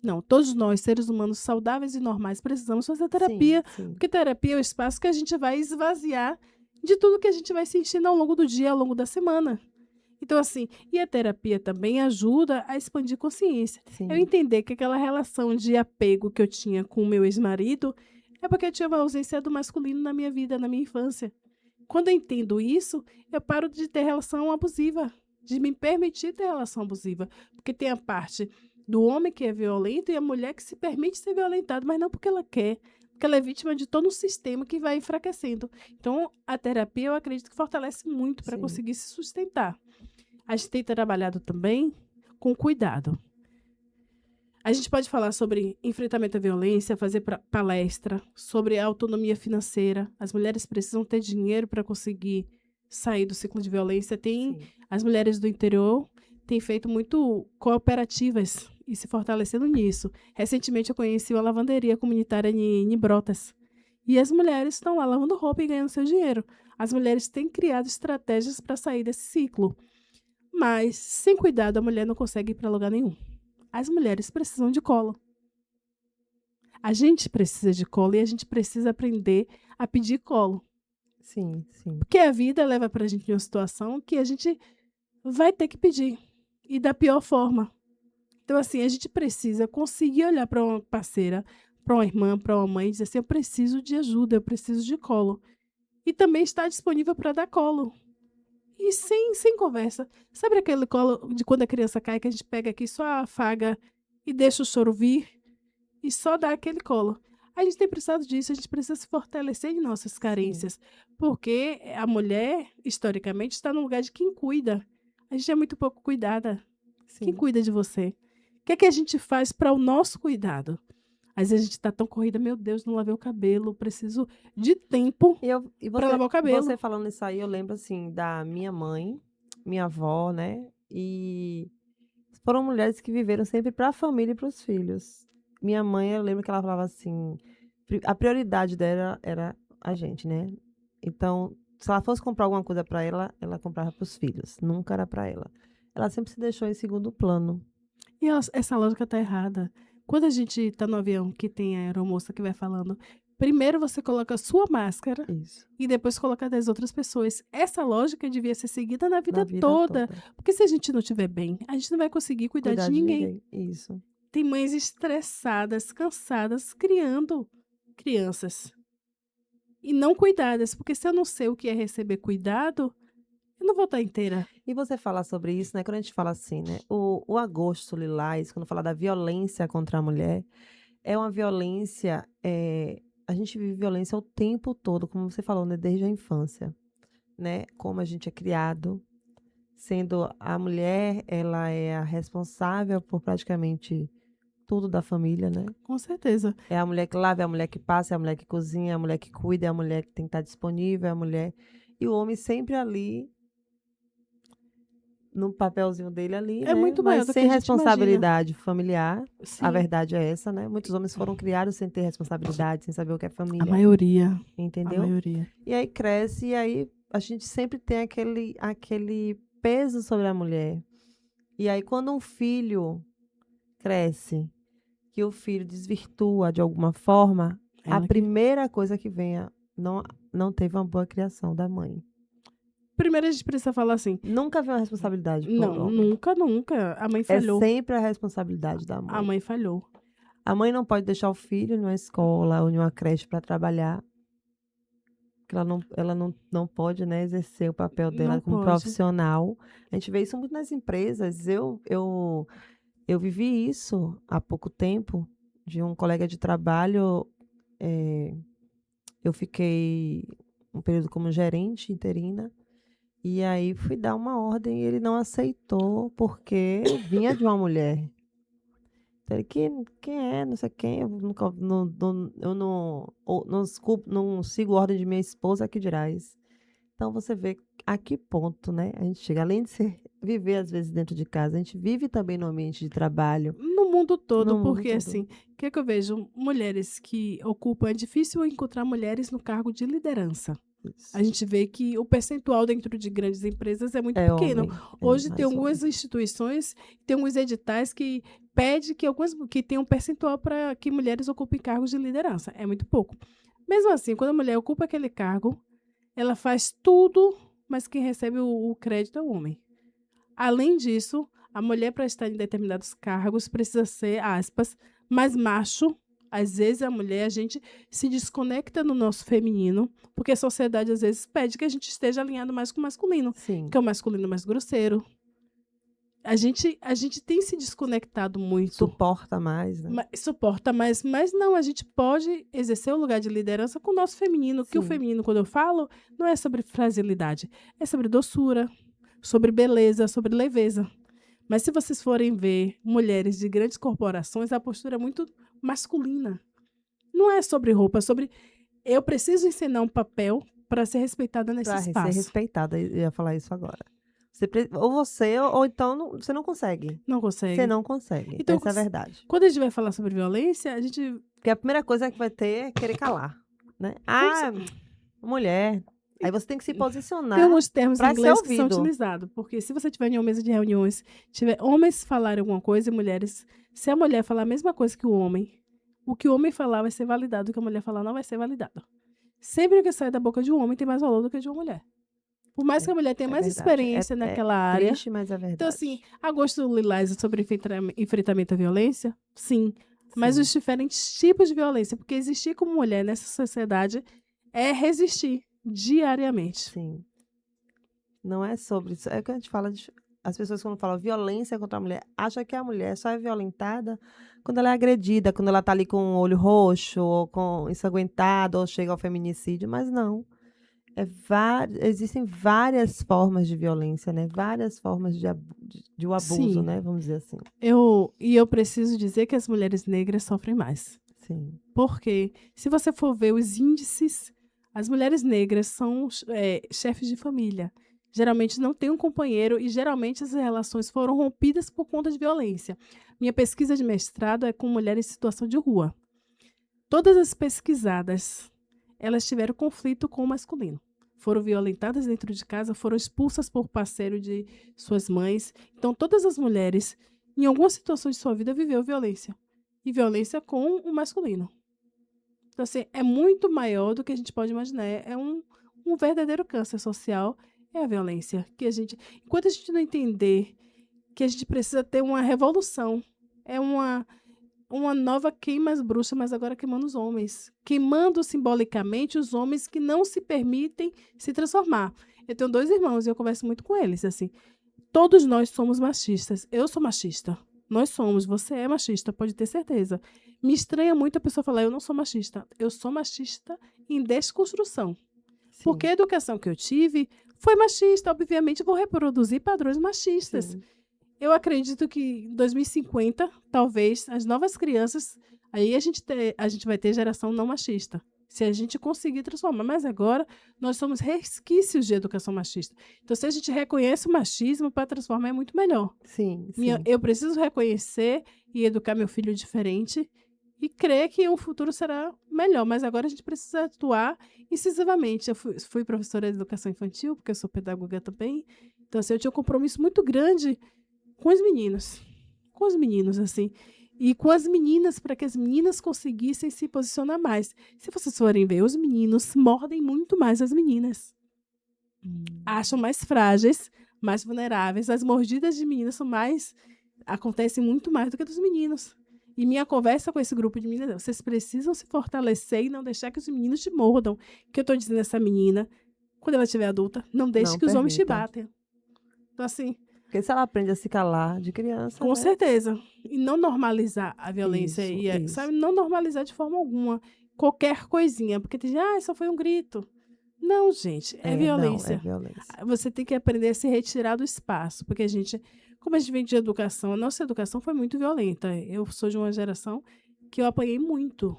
Speaker 2: Não, todos nós, seres humanos saudáveis e normais, precisamos fazer
Speaker 1: Sim,
Speaker 2: terapia,
Speaker 1: sim,
Speaker 2: porque terapia é o espaço que a gente vai esvaziar de tudo que a gente vai sentindo ao longo do dia, ao longo da semana. Então, assim, e a terapia também ajuda a expandir consciência. Eu
Speaker 1: sim,
Speaker 2: entender que aquela relação de apego que eu tinha com o meu ex-marido é porque eu tinha uma ausência do masculino na minha vida, na minha infância. quando eu entendo isso, eu paro de ter relação abusiva, de me permitir ter relação abusiva. Porque tem a parte do homem que é violento e a mulher que se permite ser violentada, mas não porque ela quer, porque ela é vítima de todo um sistema que vai enfraquecendo. Então, a terapia, eu acredito que fortalece muito para
Speaker 1: Sim,
Speaker 2: conseguir se sustentar. A gente tem trabalhado também com cuidado. A gente pode falar sobre enfrentamento à violência, fazer palestra sobre autonomia financeira. As mulheres precisam ter dinheiro para conseguir sair do ciclo de violência.
Speaker 1: sim.
Speaker 2: As mulheres do interior têm feito muito cooperativas e se fortalecendo nisso. Recentemente eu conheci uma lavanderia comunitária em Brotas. E as mulheres estão lá lavando roupa e ganhando seu dinheiro. As mulheres têm criado estratégias para sair desse ciclo. Mas, sem cuidado, a mulher não consegue ir para lugar nenhum. As mulheres precisam de colo. A gente precisa de colo e a gente precisa aprender a pedir colo.
Speaker 1: Sim, sim.
Speaker 2: Porque a vida leva pra gente uma situação que a gente vai ter que pedir. E da pior forma. Então, assim, a gente precisa conseguir olhar para uma parceira, para uma irmã, para uma mãe e dizer assim: eu preciso de ajuda, eu preciso de colo. E também estar disponível para dar colo. E sem conversa. Sabe aquele colo de quando a criança cai, que a gente pega aqui, só afaga e deixa o choro vir e só dá aquele colo? A gente tem precisado disso, a gente precisa se fortalecer em nossas carências. Porque a mulher, historicamente, está no lugar de quem cuida. A gente é muito pouco cuidada. Quem
Speaker 1: Sim.
Speaker 2: cuida de você? O que é que a gente faz para o nosso cuidado? Às vezes a gente está tão corrida, meu Deus, não lavei o cabelo, preciso de tempo
Speaker 1: E
Speaker 2: para lavar o cabelo.
Speaker 1: você falando isso aí, eu lembro, assim, da minha mãe, minha avó, né, e foram mulheres que viveram sempre para a família e para os filhos. Minha mãe, eu lembro que ela falava assim, a prioridade dela era a gente, né. Então, se ela fosse comprar alguma coisa para ela, ela comprava para os filhos, nunca era para ela. Ela sempre se deixou em segundo plano.
Speaker 2: E essa lógica tá errada. Quando a gente tá no avião que tem a aeromoça que vai falando, primeiro você coloca a sua máscara
Speaker 1: Isso,
Speaker 2: e depois coloca a das outras pessoas. Essa lógica devia ser seguida na
Speaker 1: na
Speaker 2: vida
Speaker 1: vida
Speaker 2: toda.
Speaker 1: toda.
Speaker 2: Porque se a gente não estiver bem, a gente não vai conseguir cuidar
Speaker 1: Cuidar
Speaker 2: de
Speaker 1: de
Speaker 2: ninguém.
Speaker 1: ninguém. Isso.
Speaker 2: Tem mães estressadas, cansadas, criando crianças. E não cuidadas. Porque se eu não sei o que é receber cuidado, eu não vou estar inteira.
Speaker 1: E você fala sobre isso, né, quando a gente fala assim, né, o agosto lilás, quando fala da violência contra a mulher, é uma violência, a gente vive violência o tempo todo, como você falou, né, desde a infância, né, como a gente é criado, sendo a mulher, ela é a responsável por praticamente tudo da família, né.
Speaker 2: Com certeza.
Speaker 1: É a mulher que lava, é a mulher que passa, é a mulher que cozinha, é a mulher que cuida, é a mulher que tem que estar disponível, é a mulher e o homem sempre ali no papelzinho dele ali,
Speaker 2: É
Speaker 1: né,
Speaker 2: muito maior
Speaker 1: mas
Speaker 2: do que
Speaker 1: sem
Speaker 2: a gente imagina.
Speaker 1: responsabilidade familiar, a
Speaker 2: Sim.
Speaker 1: verdade é essa, né, muitos homens foram criados sem ter responsabilidade, sem saber o que é
Speaker 2: A
Speaker 1: família,
Speaker 2: maioria. A
Speaker 1: entendeu.
Speaker 2: maioria.
Speaker 1: E aí cresce, e aí a gente sempre tem aquele peso sobre a mulher. E aí quando um filho cresce, que o filho desvirtua de alguma forma, a
Speaker 2: Ela que
Speaker 1: primeira coisa que vem não teve uma boa criação da mãe.
Speaker 2: primeiro a gente precisa falar assim:
Speaker 1: Nunca veio uma responsabilidade pro
Speaker 2: "Não,
Speaker 1: homem.
Speaker 2: nunca, nunca, a mãe
Speaker 1: É
Speaker 2: falhou,
Speaker 1: sempre a responsabilidade da
Speaker 2: a
Speaker 1: mãe.
Speaker 2: mãe falhou".
Speaker 1: A mãe não pode deixar o filho numa escola ou em uma creche para trabalhar, porque ela não pode, né, exercer o papel
Speaker 2: Não
Speaker 1: dela como
Speaker 2: pode.
Speaker 1: profissional. A gente vê isso muito nas empresas. Eu vivi isso há pouco tempo, de um colega de trabalho, eh, eu fiquei um período como gerente interina, e aí fui dar uma ordem e ele não aceitou, porque vinha de uma mulher. Então ele: Quem é? Não sei quem, eu nunca eu não sigo ordem de minha esposa, que dirás". Então você vê a que ponto, né, a gente chega. Além de viver às vezes dentro de casa, a gente vive também no ambiente de trabalho,
Speaker 2: No mundo todo,
Speaker 1: no mundo
Speaker 2: porque
Speaker 1: todo.
Speaker 2: assim, o que é que eu vejo? Mulheres que ocupam, é difícil encontrar mulheres no cargo de liderança. A
Speaker 1: Isso.
Speaker 2: gente vê que o percentual dentro de grandes empresas é muito
Speaker 1: É
Speaker 2: pequeno.
Speaker 1: homem, é
Speaker 2: Hoje tem
Speaker 1: mais
Speaker 2: algumas
Speaker 1: homem.
Speaker 2: instituições, tem alguns editais que pede que algumas que tenham um percentual para que mulheres ocupem cargos de liderança. É muito pouco. Mesmo assim, quando a mulher ocupa aquele cargo, ela faz tudo, mas quem recebe o crédito é o homem. Além disso, a mulher para estar em determinados cargos precisa ser, aspas, mais macho Às vezes a mulher, a gente se desconecta no nosso feminino, porque a sociedade às vezes pede que a gente esteja alinhado mais com o masculino,
Speaker 1: Sim.
Speaker 2: que é o masculino mais grosseiro. A gente tem se desconectado muito.
Speaker 1: Suporta mais, né?
Speaker 2: Suporta mais, mas não, a gente pode exercer o lugar de liderança com o nosso feminino, que o
Speaker 1: Sim.
Speaker 2: feminino, quando eu falo, não é sobre fragilidade, é sobre doçura, sobre beleza, sobre leveza. Mas se vocês forem ver mulheres de grandes corporações, a postura é muito masculina. Não é sobre roupa, é sobre eu preciso ensinar um papel para ser respeitada nesse
Speaker 1: Pra ser
Speaker 2: espaço.
Speaker 1: respeitada, eu ia falar isso agora. Ou você, ou então você não consegue.
Speaker 2: Não
Speaker 1: Você
Speaker 2: consegue.
Speaker 1: não consegue.
Speaker 2: Então,
Speaker 1: Essa é a verdade.
Speaker 2: quando a gente vai falar sobre violência, a gente
Speaker 1: Porque a primeira coisa que vai ter é querer calar, né? Ah, mulher. Aí você tem que se
Speaker 2: tem
Speaker 1: posicionar
Speaker 2: alguns termos em
Speaker 1: para ser
Speaker 2: inglês que são
Speaker 1: ouvido.
Speaker 2: utilizados, porque se você tiver em uma mesa de reuniões, tiver homens falarem alguma coisa e mulheres, se a mulher falar a mesma coisa que o que o homem falar vai ser validado, o que a mulher falar não vai ser validado. Sempre que sai da boca de um homem tem mais valor do que de uma mulher. Por mais que a mulher tenha mais
Speaker 1: verdade.
Speaker 2: experiência naquela área.
Speaker 1: Triste, mas é verdade.
Speaker 2: Então, assim, Agosto Lilás é sobre enfrentamento à violência? Sim. Mas
Speaker 1: Sim.
Speaker 2: os diferentes tipos de violência, porque existir como mulher nessa sociedade é resistir diariamente.
Speaker 1: Sim. Não é sobre isso. É o que a gente fala. As pessoas, quando falam violência contra a mulher, acham que a mulher só é violentada quando ela é agredida, quando ela tá ali com o olho roxo, ou com ensanguentada, ou chega ao feminicídio, mas não. Existem várias formas de violência, né? Várias formas de um abuso,
Speaker 2: Sim.
Speaker 1: né? Vamos dizer assim.
Speaker 2: Eu preciso dizer que as mulheres negras sofrem mais.
Speaker 1: Sim.
Speaker 2: Porque, se você for ver os índices, as mulheres negras são chefes de família. Geralmente não tem um companheiro e geralmente as relações foram rompidas por conta de violência. Minha pesquisa de mestrado é com mulheres em situação de rua. Todas as pesquisadas, elas tiveram conflito com o masculino. Foram violentadas dentro de casa, foram expulsas por parceiro de suas mães. Então, todas as mulheres, em alguma situação de sua vida, viveu violência. E violência com o masculino. Então, assim, é muito maior do que a gente pode imaginar. É um verdadeiro câncer social, é a violência. Que enquanto a gente não entender que a gente precisa ter uma revolução, é uma nova queima as bruxas, mas agora queimando os homens. Queimando simbolicamente os homens que não se permitem se transformar. Eu tenho 2 irmãos e eu converso muito com eles, assim. Todos nós somos machistas. Eu sou machista. Nós somos. Você é machista, pode ter certeza. Me estranha muito a pessoa falar, eu não sou machista. Eu sou machista em desconstrução.
Speaker 1: Sim.
Speaker 2: Porque a educação que eu tive foi machista. Obviamente, vou reproduzir padrões machistas.
Speaker 1: Sim.
Speaker 2: Eu acredito que em 2050, talvez, as novas crianças, aí a gente vai ter geração não machista. Se a gente conseguir transformar. Mas agora, nós somos resquícios de educação machista. Então, se a gente reconhece o machismo, para transformar é muito melhor.
Speaker 1: Sim.
Speaker 2: Eu preciso reconhecer e educar meu filho diferente e crer que o futuro será melhor. Mas agora a gente precisa atuar incisivamente. Eu fui professora de educação infantil, porque eu sou pedagoga também. Então, assim, eu tinha um compromisso muito grande com os meninos, assim, e com as meninas, para que as meninas conseguissem se posicionar mais. Se vocês forem ver, os meninos mordem muito mais as meninas. Acham mais frágeis, mais vulneráveis. As mordidas de meninas acontecem muito mais do que dos meninos. E minha conversa com esse grupo de meninas, vocês precisam se fortalecer e não deixar que os meninos te mordam. Que eu estou dizendo a essa menina, quando ela estiver adulta, não deixe que os homens te batem. Então, assim,
Speaker 1: porque se ela aprende a se calar de criança.
Speaker 2: Com
Speaker 1: né?
Speaker 2: certeza. E não normalizar a violência.
Speaker 1: Isso.
Speaker 2: Sabe? Não normalizar de forma alguma. Qualquer coisinha. Porque tem gente, só foi um grito. Não, gente. É violência.
Speaker 1: Não, é violência.
Speaker 2: Você tem que aprender a se retirar do espaço. Porque como a gente vem de educação, a nossa educação foi muito violenta. Eu sou de uma geração que eu apanhei muito.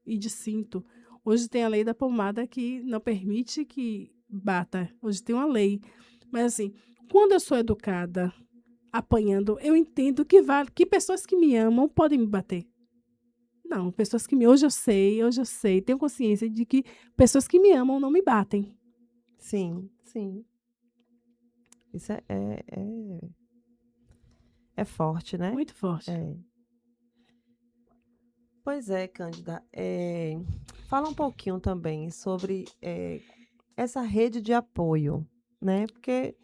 Speaker 2: E de cinto. Hoje tem a lei da pomada que não permite que bata. Hoje tem uma lei. Mas assim, quando eu sou educada apanhando, eu entendo que pessoas que me amam podem me bater. Não, pessoas que hoje eu sei, tenho consciência de que pessoas que me amam não me batem.
Speaker 1: Sim. Isso é forte, né?
Speaker 2: Muito forte.
Speaker 1: Pois é, Cândida. Fala um pouquinho também sobre essa rede de apoio, né? Porque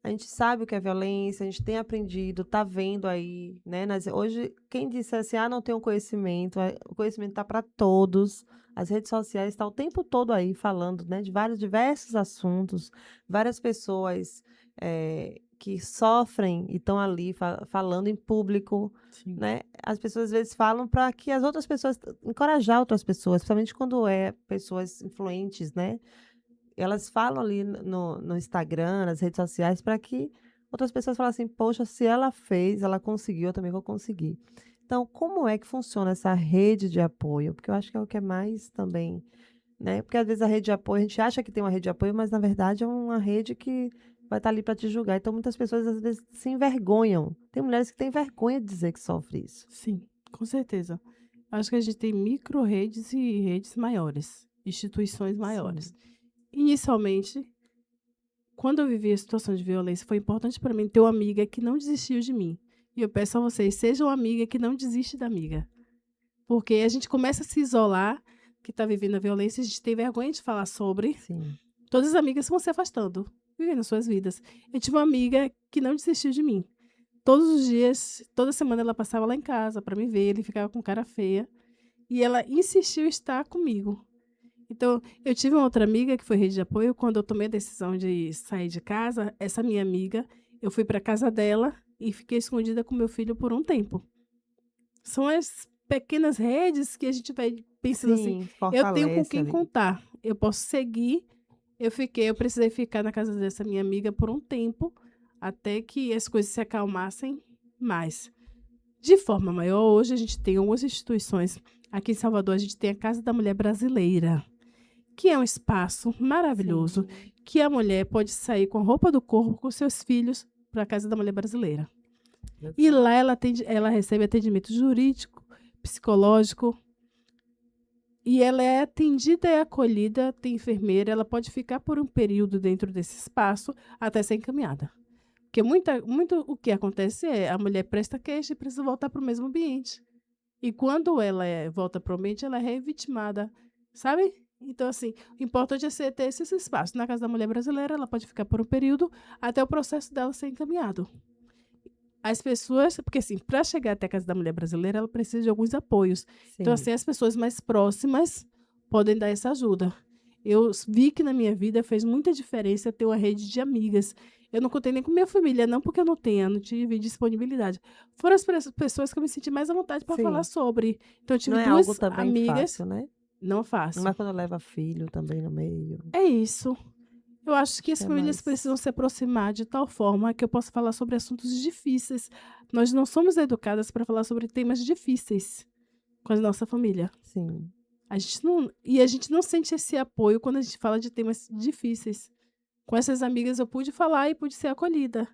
Speaker 1: A gente sabe o que é violência, a gente tem aprendido, tá vendo aí, né, hoje quem disse assim: "Ah, não tenho conhecimento", o conhecimento tá para todos, as redes sociais tá o tempo todo aí falando, né, de vários diversos assuntos, várias pessoas, que sofrem e estão ali falando em público,
Speaker 2: Sim.
Speaker 1: né. As pessoas às vezes falam para que as outras pessoas encorajar outras pessoas, principalmente quando é pessoas influentes, né. Elas falam ali no Instagram, nas redes sociais, para que outras pessoas falem assim: "Poxa, se ela fez, ela conseguiu, eu também vou conseguir". Então, como é que funciona essa rede de apoio? Porque eu acho que é o que é mais também, né, porque às vezes a rede de apoio, a gente acha que tem uma rede de apoio, mas na verdade é uma rede que vai estar ali para te julgar. Então muitas pessoas às vezes se envergonham. Tem mulheres que têm vergonha de dizer que sofre isso.
Speaker 2: Sim, com certeza. Acho que a gente tem micro-redes e redes maiores, instituições maiores.
Speaker 1: Sim,
Speaker 2: Inicialmente, quando eu vivi a situação de violência, foi importante para mim ter uma amiga que não desistiu de mim. E eu peço a vocês, sejam uma amiga que não desiste da amiga. Porque a gente começa a se isolar, que está vivendo a violência, a gente tem vergonha de falar sobre.
Speaker 1: sim,
Speaker 2: Todas as amigas vão se afastando, vivendo suas vidas. Eu tive uma amiga que não desistiu de mim. Todos os dias, toda semana ela passava lá em casa para me ver, ele ficava com cara feia. E ela insistiu em estar comigo. Então, eu tive uma outra amiga que foi rede de apoio. Quando eu tomei a decisão de sair de casa, essa minha amiga, eu fui para casa dela e fiquei escondida com meu filho por um tempo. São as pequenas redes que a gente vai pensando assim:
Speaker 1: sim,
Speaker 2: eu tenho com
Speaker 1: fortalece
Speaker 2: quem
Speaker 1: ali.
Speaker 2: contar, eu posso seguir. Eu precisei ficar na casa dessa minha amiga por um tempo, até que as coisas se acalmassem mais. De forma maior, hoje a gente tem algumas instituições. Aqui em Salvador, a gente tem a Casa da Mulher Brasileira, que é um espaço maravilhoso,
Speaker 1: Sim,
Speaker 2: que a mulher pode sair com a roupa do corpo, com seus filhos, para a Casa da Mulher Brasileira. E lá ela recebe atendimento jurídico, psicológico, e ela é atendida e acolhida, tem enfermeira, ela pode ficar por um período dentro desse espaço até ser encaminhada. Porque muito o que acontece é a mulher presta queixa e precisa voltar para o mesmo ambiente. E quando ela volta para o ambiente, ela é revitimada, sabe? Então, assim, o importante é ter esse espaço. Na Casa da Mulher Brasileira, ela pode ficar por um período até o processo dela ser encaminhado. As pessoas, porque assim, para chegar até a Casa da Mulher Brasileira, ela precisa de alguns apoios. Então,
Speaker 1: sim,
Speaker 2: assim, as pessoas mais próximas podem dar essa ajuda. Eu vi que na minha vida fez muita diferença ter uma rede de amigas. Eu não contei nem com minha família, não porque eu não tive disponibilidade. Foram as pessoas que eu me senti mais à vontade para falar
Speaker 1: sim.
Speaker 2: sobre. Então, eu
Speaker 1: Não
Speaker 2: tive
Speaker 1: é algo
Speaker 2: duas
Speaker 1: também
Speaker 2: amigas,
Speaker 1: fácil, né.
Speaker 2: não fácil.
Speaker 1: Mas quando leva filho também no meio,
Speaker 2: É isso. Eu acho que
Speaker 1: acho
Speaker 2: as
Speaker 1: que é
Speaker 2: famílias
Speaker 1: mais
Speaker 2: precisam se aproximar de tal forma que eu possa falar sobre assuntos difíceis. Nós não somos educadas para falar sobre temas difíceis com a nossa família.
Speaker 1: sim,
Speaker 2: A gente não sente esse apoio quando a gente fala de temas difíceis. Com essas amigas eu pude falar e pude ser acolhida.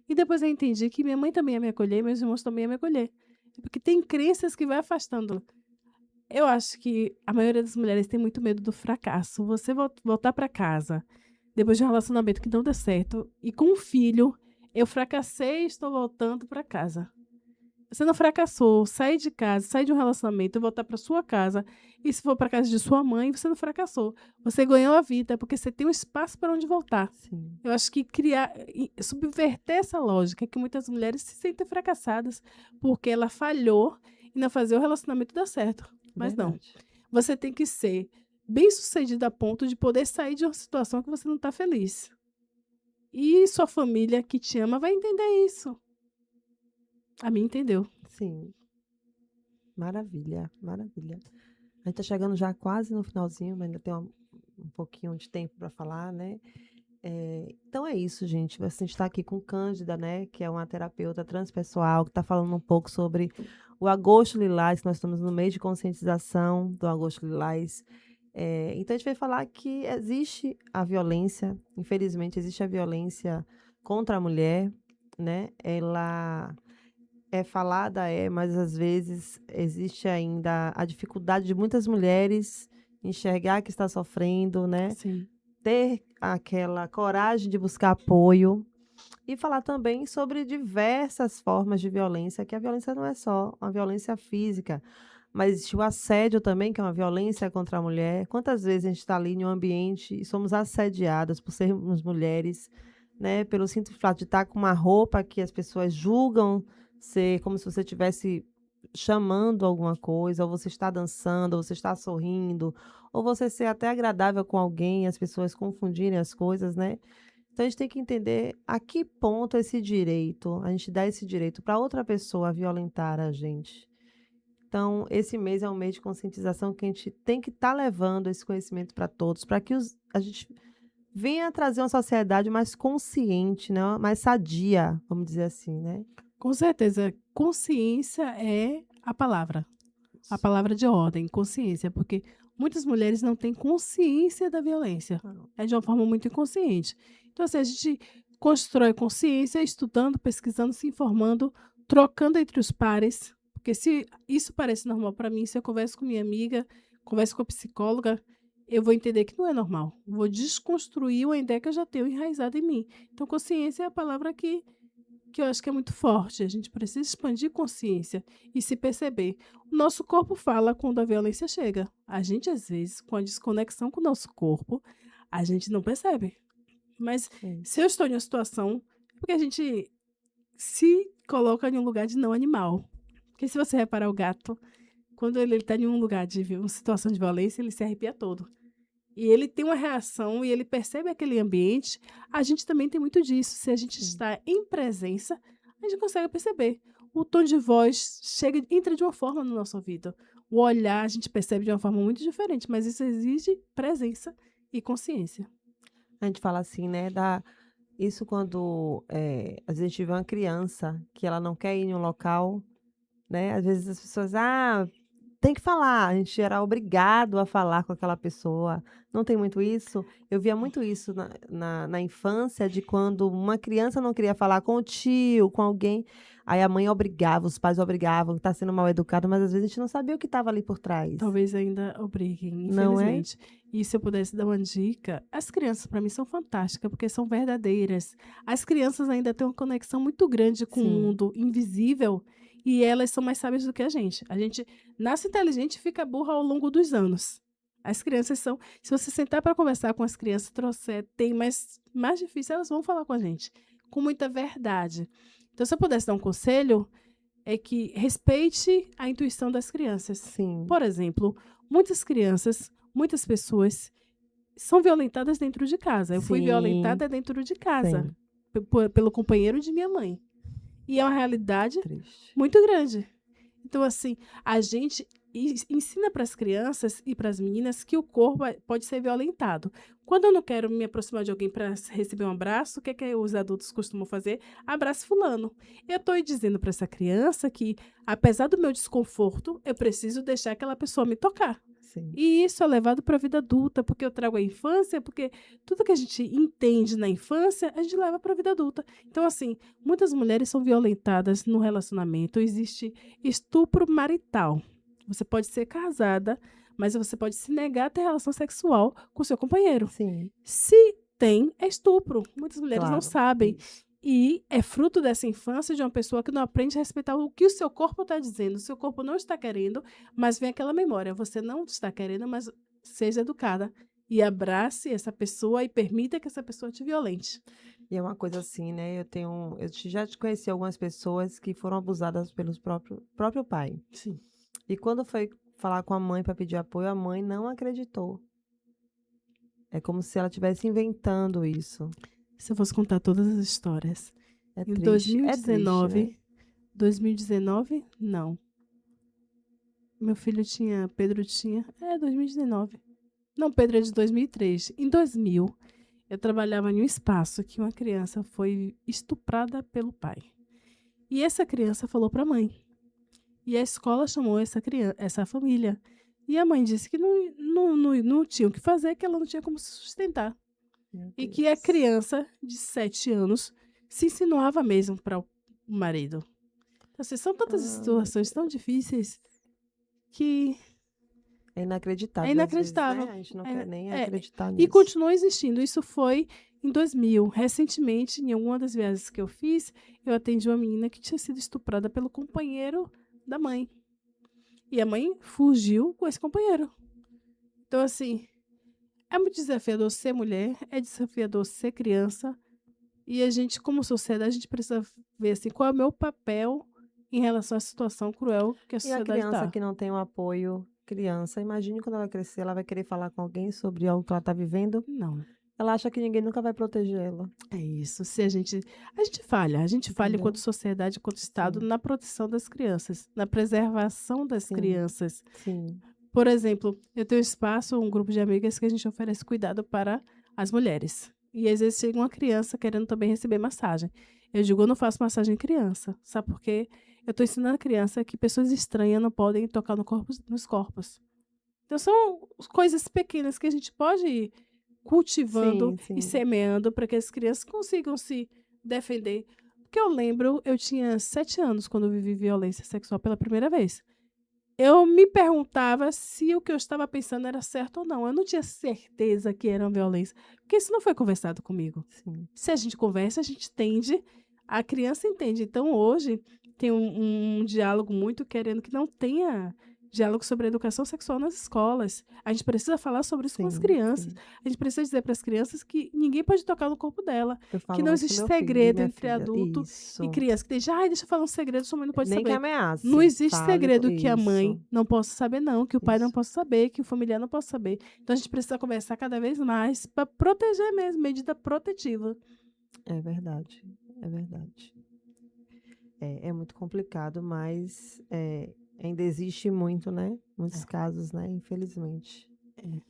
Speaker 2: E depois eu entendi que minha mãe também ia me acolher, meus irmãos também iam me acolher. Porque tem crenças que vai afastando. Eu acho que a maioria das mulheres tem muito medo do fracasso. Você voltar para casa depois de um relacionamento que não deu certo e com um filho, eu fracassei e estou voltando para casa. Você não fracassou, sai de casa, sai de um relacionamento e voltar para sua casa. E se for para casa de sua mãe, você não fracassou. Você ganhou a vida porque você tem um espaço para onde voltar.
Speaker 1: sim,
Speaker 2: Eu acho que subverter essa lógica que muitas mulheres se sentem fracassadas porque ela falhou e não fazer o relacionamento dar certo. Mas não.
Speaker 1: verdade.
Speaker 2: Você tem que ser bem-sucedido a ponto de poder sair de uma situação que você não está feliz. E sua família que te ama vai entender isso. A mim entendeu.
Speaker 1: Sim, maravilha, maravilha. A gente tá chegando já quase no finalzinho, mas ainda tem um pouquinho de tempo para falar, né. Então é isso, gente, a gente está aqui com Cândida, né, que é uma terapeuta transpessoal, que está falando um pouco sobre o Agosto Lilás, que nós estamos no mês de conscientização do Agosto Lilás. Então a gente vai falar que existe a violência, infelizmente existe a violência contra a mulher, né, ela é falada, mas às vezes existe ainda a dificuldade de muitas mulheres enxergar que está sofrendo, né,
Speaker 2: Sim,
Speaker 1: ter aquela coragem de buscar apoio e falar também sobre diversas formas de violência, que a violência não é só uma violência física, mas existe o assédio também, que é uma violência contra a mulher. Quantas vezes a gente está ali em um ambiente e somos assediadas por sermos mulheres, né, pelo simples fato de estar com uma roupa que as pessoas julgam ser como se você estivesse chamando alguma coisa, ou você está dançando, ou você está sorrindo, ou você ser até agradável com alguém, as pessoas confundirem as coisas, né. Então a gente tem que entender a que ponto esse direito, a gente dá esse direito para outra pessoa violentar a gente. Então, esse mês é um mês de conscientização que a gente tem que estar levando esse conhecimento para todos, para que a gente venha trazer uma sociedade mais consciente, né, mais sadia, vamos dizer assim, né.
Speaker 2: Com certeza, consciência é a palavra de ordem, consciência, porque muitas mulheres não têm consciência da violência,
Speaker 1: Não.
Speaker 2: é de uma forma muito inconsciente. Então, assim, a gente constrói consciência estudando, pesquisando, se informando, trocando entre os pares, porque se isso parece normal para mim, se eu converso com minha amiga, converso com a psicóloga, eu vou entender que não é normal. Vou desconstruir uma ideia que eu já tenho enraizada em mim. Então, consciência é a palavra que eu acho que é muito forte. A gente precisa expandir consciência e se perceber. O nosso corpo fala quando a violência chega. A gente, às vezes, com a desconexão com o nosso corpo, a gente não percebe. Mas
Speaker 1: Sim.
Speaker 2: se eu estou em uma situação, é porque a gente se coloca em um lugar de não animal. Porque se você reparar o gato, quando ele está em um lugar de uma situação de violência, ele se arrepia todo. E ele tem uma reação e ele percebe aquele ambiente, a gente também tem muito disso. Se a gente
Speaker 1: Sim.
Speaker 2: está em presença, a gente consegue perceber. O tom de voz chega, entra de uma forma no nosso ouvido. O olhar a gente percebe de uma forma muito diferente, mas isso exige presença e consciência.
Speaker 1: A gente fala assim, né, isso quando, às vezes a gente vê uma criança que ela não quer ir em um local, né, às vezes as pessoas: "Ah, tem que falar", a gente era obrigado a falar com aquela pessoa. Não tem muito isso? Eu via muito isso na infância, de quando uma criança não queria falar com o tio, com alguém, aí a mãe obrigava, os pais obrigavam, está sendo mal educado, mas às vezes a gente não sabia o que estava ali por trás,
Speaker 2: Talvez ainda obriguem,
Speaker 1: não é?
Speaker 2: infelizmente. E se eu pudesse dar uma dica, as crianças para mim são fantásticas, porque são verdadeiras. As crianças ainda têm uma conexão muito grande com o
Speaker 1: Sim,
Speaker 2: mundo invisível e elas são mais sábias do que a gente. A gente nasce inteligente e fica burra ao longo dos anos. As crianças são. Se você sentar para conversar com as crianças, trouxer tem mais difícil, elas vão falar com a gente, com muita verdade. Então, se eu pudesse dar um conselho, é que respeite a intuição das crianças.
Speaker 1: sim,
Speaker 2: Por exemplo, muitas crianças, muitas pessoas são violentadas dentro de casa. Eu fui
Speaker 1: sim,
Speaker 2: violentada dentro de casa
Speaker 1: sim,
Speaker 2: pelo companheiro de minha mãe. E é uma realidade
Speaker 1: triste.
Speaker 2: muito grande. Então, assim, a gente ensina para as crianças e para as meninas que o corpo pode ser violentado. Quando eu não quero me aproximar de alguém para receber um abraço, o que é que os adultos costumam fazer? Abraço fulano. Eu estou dizendo para essa criança que, apesar do meu desconforto, eu preciso deixar aquela pessoa me tocar.
Speaker 1: Sim.
Speaker 2: E isso é levado para a vida adulta, porque eu trago a infância, porque tudo que a gente entende na infância, a gente leva para a vida adulta. Então, assim, muitas mulheres são violentadas no relacionamento. Existe estupro marital. Você pode ser casada, mas você pode se negar a ter relação sexual com seu companheiro.
Speaker 1: Sim,
Speaker 2: Se tem, é estupro. Muitas mulheres não
Speaker 1: claro,
Speaker 2: sabem.
Speaker 1: isso.
Speaker 2: E é fruto dessa infância de uma pessoa que não aprende a respeitar o que o seu corpo está dizendo. O seu corpo não está querendo, mas vem aquela memória. Você não está querendo, mas seja educada. E abrace essa pessoa e permita que essa pessoa te violente.
Speaker 1: E é uma coisa assim, né, já te conheci algumas pessoas que foram abusadas pelos próprio pai.
Speaker 2: Sim.
Speaker 1: E quando foi falar com a mãe para pedir apoio, a mãe não acreditou. É como se ela estivesse inventando isso.
Speaker 2: Se eu fosse contar todas as histórias. Em
Speaker 1: É triste, né.
Speaker 2: 2019, não. Pedro tinha, 2019. Não, Pedro é de 2003. Em 2000, eu trabalhava em um espaço que uma criança foi estuprada pelo pai. E essa criança falou para a mãe. E a escola chamou essa família. E a mãe disse que não tinha o que fazer, que ela não tinha como se sustentar.
Speaker 1: Meu
Speaker 2: E que a
Speaker 1: Deus.
Speaker 2: criança de 7 anos se insinuava mesmo para o marido. Então, assim, são tantas
Speaker 1: Ah, meu
Speaker 2: situações tão
Speaker 1: Deus.
Speaker 2: difíceis que
Speaker 1: É
Speaker 2: é
Speaker 1: inacreditável às vezes, né,
Speaker 2: inacreditável.
Speaker 1: a gente não quer nem
Speaker 2: É,
Speaker 1: acreditar
Speaker 2: e
Speaker 1: nisso.
Speaker 2: continua existindo. Isso foi em 2000. Recentemente, em alguma das viagens que eu fiz, eu atendi uma menina que tinha sido estuprada pelo companheiro da mãe. E a mãe fugiu com esse companheiro. Então, assim, é muito desafiador ser mulher, é desafiador ser criança E a gente, como sociedade, a gente precisa ver, assim, qual é o meu papel em relação à situação cruel que a
Speaker 1: E a
Speaker 2: sociedade
Speaker 1: criança
Speaker 2: está.
Speaker 1: que não tem um apoio, criança, imagine quando ela crescer, ela vai querer falar com alguém sobre algo que ela está vivendo,
Speaker 2: Não,
Speaker 1: ela acha que ninguém nunca vai proteger ela,
Speaker 2: é isso. Se a gente falha enquanto
Speaker 1: entendeu?
Speaker 2: sociedade, enquanto Estado,
Speaker 1: Sim,
Speaker 2: na proteção das crianças, na preservação das
Speaker 1: sim,
Speaker 2: crianças.
Speaker 1: sim,
Speaker 2: Por exemplo, eu tenho espaço, um grupo de amigas que a gente oferece cuidado para as mulheres. E às vezes chega uma criança querendo também receber massagem. Eu digo, eu não faço massagem em criança. Sabe por quê? Eu estou ensinando a criança que pessoas estranhas não podem tocar no nos corpos. Então são coisas pequenas que a gente pode ir cultivando
Speaker 1: sim,
Speaker 2: e
Speaker 1: sim.
Speaker 2: semeando para que as crianças consigam se defender. Porque eu lembro, eu tinha 7 anos quando eu vivi violência sexual pela primeira vez. Eu me perguntava se o que eu estava pensando era certo ou não. Eu não tinha certeza que era uma violência, porque isso não foi conversado comigo.
Speaker 1: Sim,
Speaker 2: Se a gente conversa, a gente entende, a criança entende. Então, hoje, tem um diálogo muito querendo que não tenha diálogo sobre educação sexual nas escolas. A gente precisa falar sobre isso com as
Speaker 1: sim,
Speaker 2: crianças.
Speaker 1: sim.
Speaker 2: A gente precisa dizer para as crianças que ninguém pode tocar no corpo dela,
Speaker 1: Eu
Speaker 2: que
Speaker 1: falo
Speaker 2: não
Speaker 1: muito com
Speaker 2: existe
Speaker 1: meu filho e
Speaker 2: segredo
Speaker 1: minha
Speaker 2: entre
Speaker 1: filha.
Speaker 2: adulto e
Speaker 1: Isso.
Speaker 2: criança. Que deixa, ai, deixa eu falar um segredo, sua mãe não pode
Speaker 1: Nem que
Speaker 2: saber. Não
Speaker 1: ameace.
Speaker 2: existe
Speaker 1: Fale com
Speaker 2: segredo que a mãe
Speaker 1: isso,
Speaker 2: não possa saber, não, que o pai não
Speaker 1: isso.
Speaker 2: possa saber, que o familiar não possa saber. Então a gente precisa conversar cada vez mais para proteger mesmo, medida protetiva.
Speaker 1: É verdade, é verdade. É muito complicado, mas, ainda existe muito, né, muitos
Speaker 2: É,
Speaker 1: casos, né, infelizmente.
Speaker 2: é.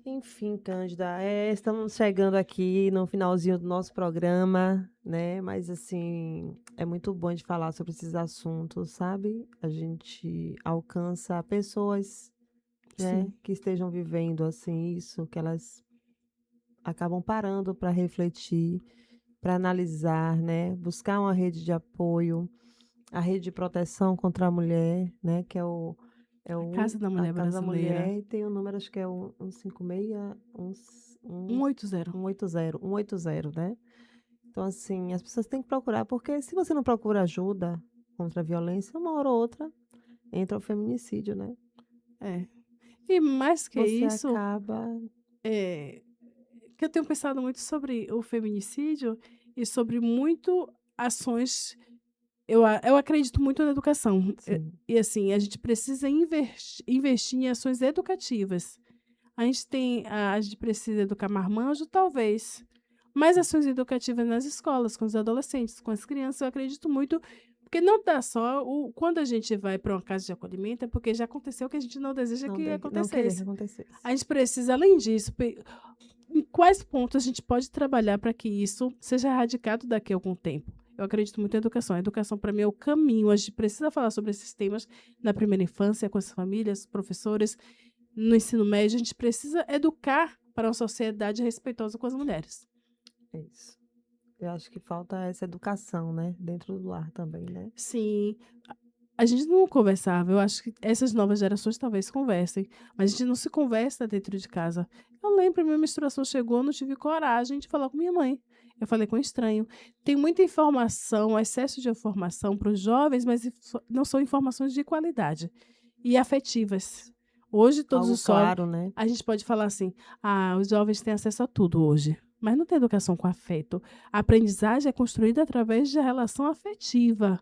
Speaker 1: Enfim, Cândida, estamos chegando aqui no finalzinho do nosso programa, né, mas, assim, é muito bom de falar sobre esses assuntos, sabe. A gente alcança pessoas, né,
Speaker 2: Sim,
Speaker 1: que estejam vivendo, assim, isso, que elas acabam parando para refletir, para analisar, né, buscar uma rede de apoio. A rede de proteção contra a mulher, né, que
Speaker 2: a Casa da
Speaker 1: a
Speaker 2: Mulher
Speaker 1: Casa da
Speaker 2: Brasileira,
Speaker 1: Mulher e tem o número, acho que é o 156,
Speaker 2: 180.
Speaker 1: 180, né. Então, assim, as pessoas têm que procurar, porque se você não procura ajuda contra a violência, uma hora ou outra entra o feminicídio, né.
Speaker 2: É. E mais que
Speaker 1: Você
Speaker 2: isso,
Speaker 1: acaba
Speaker 2: é que eu tenho pensado muito sobre o feminicídio e sobre muito ações. Eu acredito muito na educação.
Speaker 1: sim,
Speaker 2: E assim, a gente precisa investir em ações educativas. A gente precisa educar marmanjo, talvez. Mais ações educativas nas escolas, com os adolescentes, com as crianças, eu acredito muito, porque não dá só quando a gente vai para uma casa de acolhimento, é porque já aconteceu o que a gente não deseja que
Speaker 1: não querer que
Speaker 2: acontecesse.
Speaker 1: acontecesse.
Speaker 2: A gente precisa, além disso, em quais pontos a gente pode trabalhar para que isso seja erradicado daqui a algum tempo? Eu acredito muito em educação. A educação, para mim, é o caminho. A gente precisa falar sobre esses temas na primeira infância, com as famílias, professores, no ensino médio. A gente precisa educar para uma sociedade respeitosa com as mulheres.
Speaker 1: É isso. Eu acho que falta essa educação, né, dentro do lar também, né.
Speaker 2: Sim, a gente não conversava. Eu acho que essas novas gerações talvez conversem, mas a gente não se conversa dentro de casa. Eu lembro, minha menstruação chegou, eu não tive coragem de falar com minha mãe. Eu falei com um estranho. Tem muita informação, excesso de informação para os jovens, mas não são informações de qualidade e afetivas. Hoje, todos
Speaker 1: Algo
Speaker 2: os jovens,
Speaker 1: claro, né.
Speaker 2: a gente pode falar assim: ah, os jovens têm acesso a tudo hoje. Mas não tem educação com afeto. A aprendizagem é construída através da relação afetiva.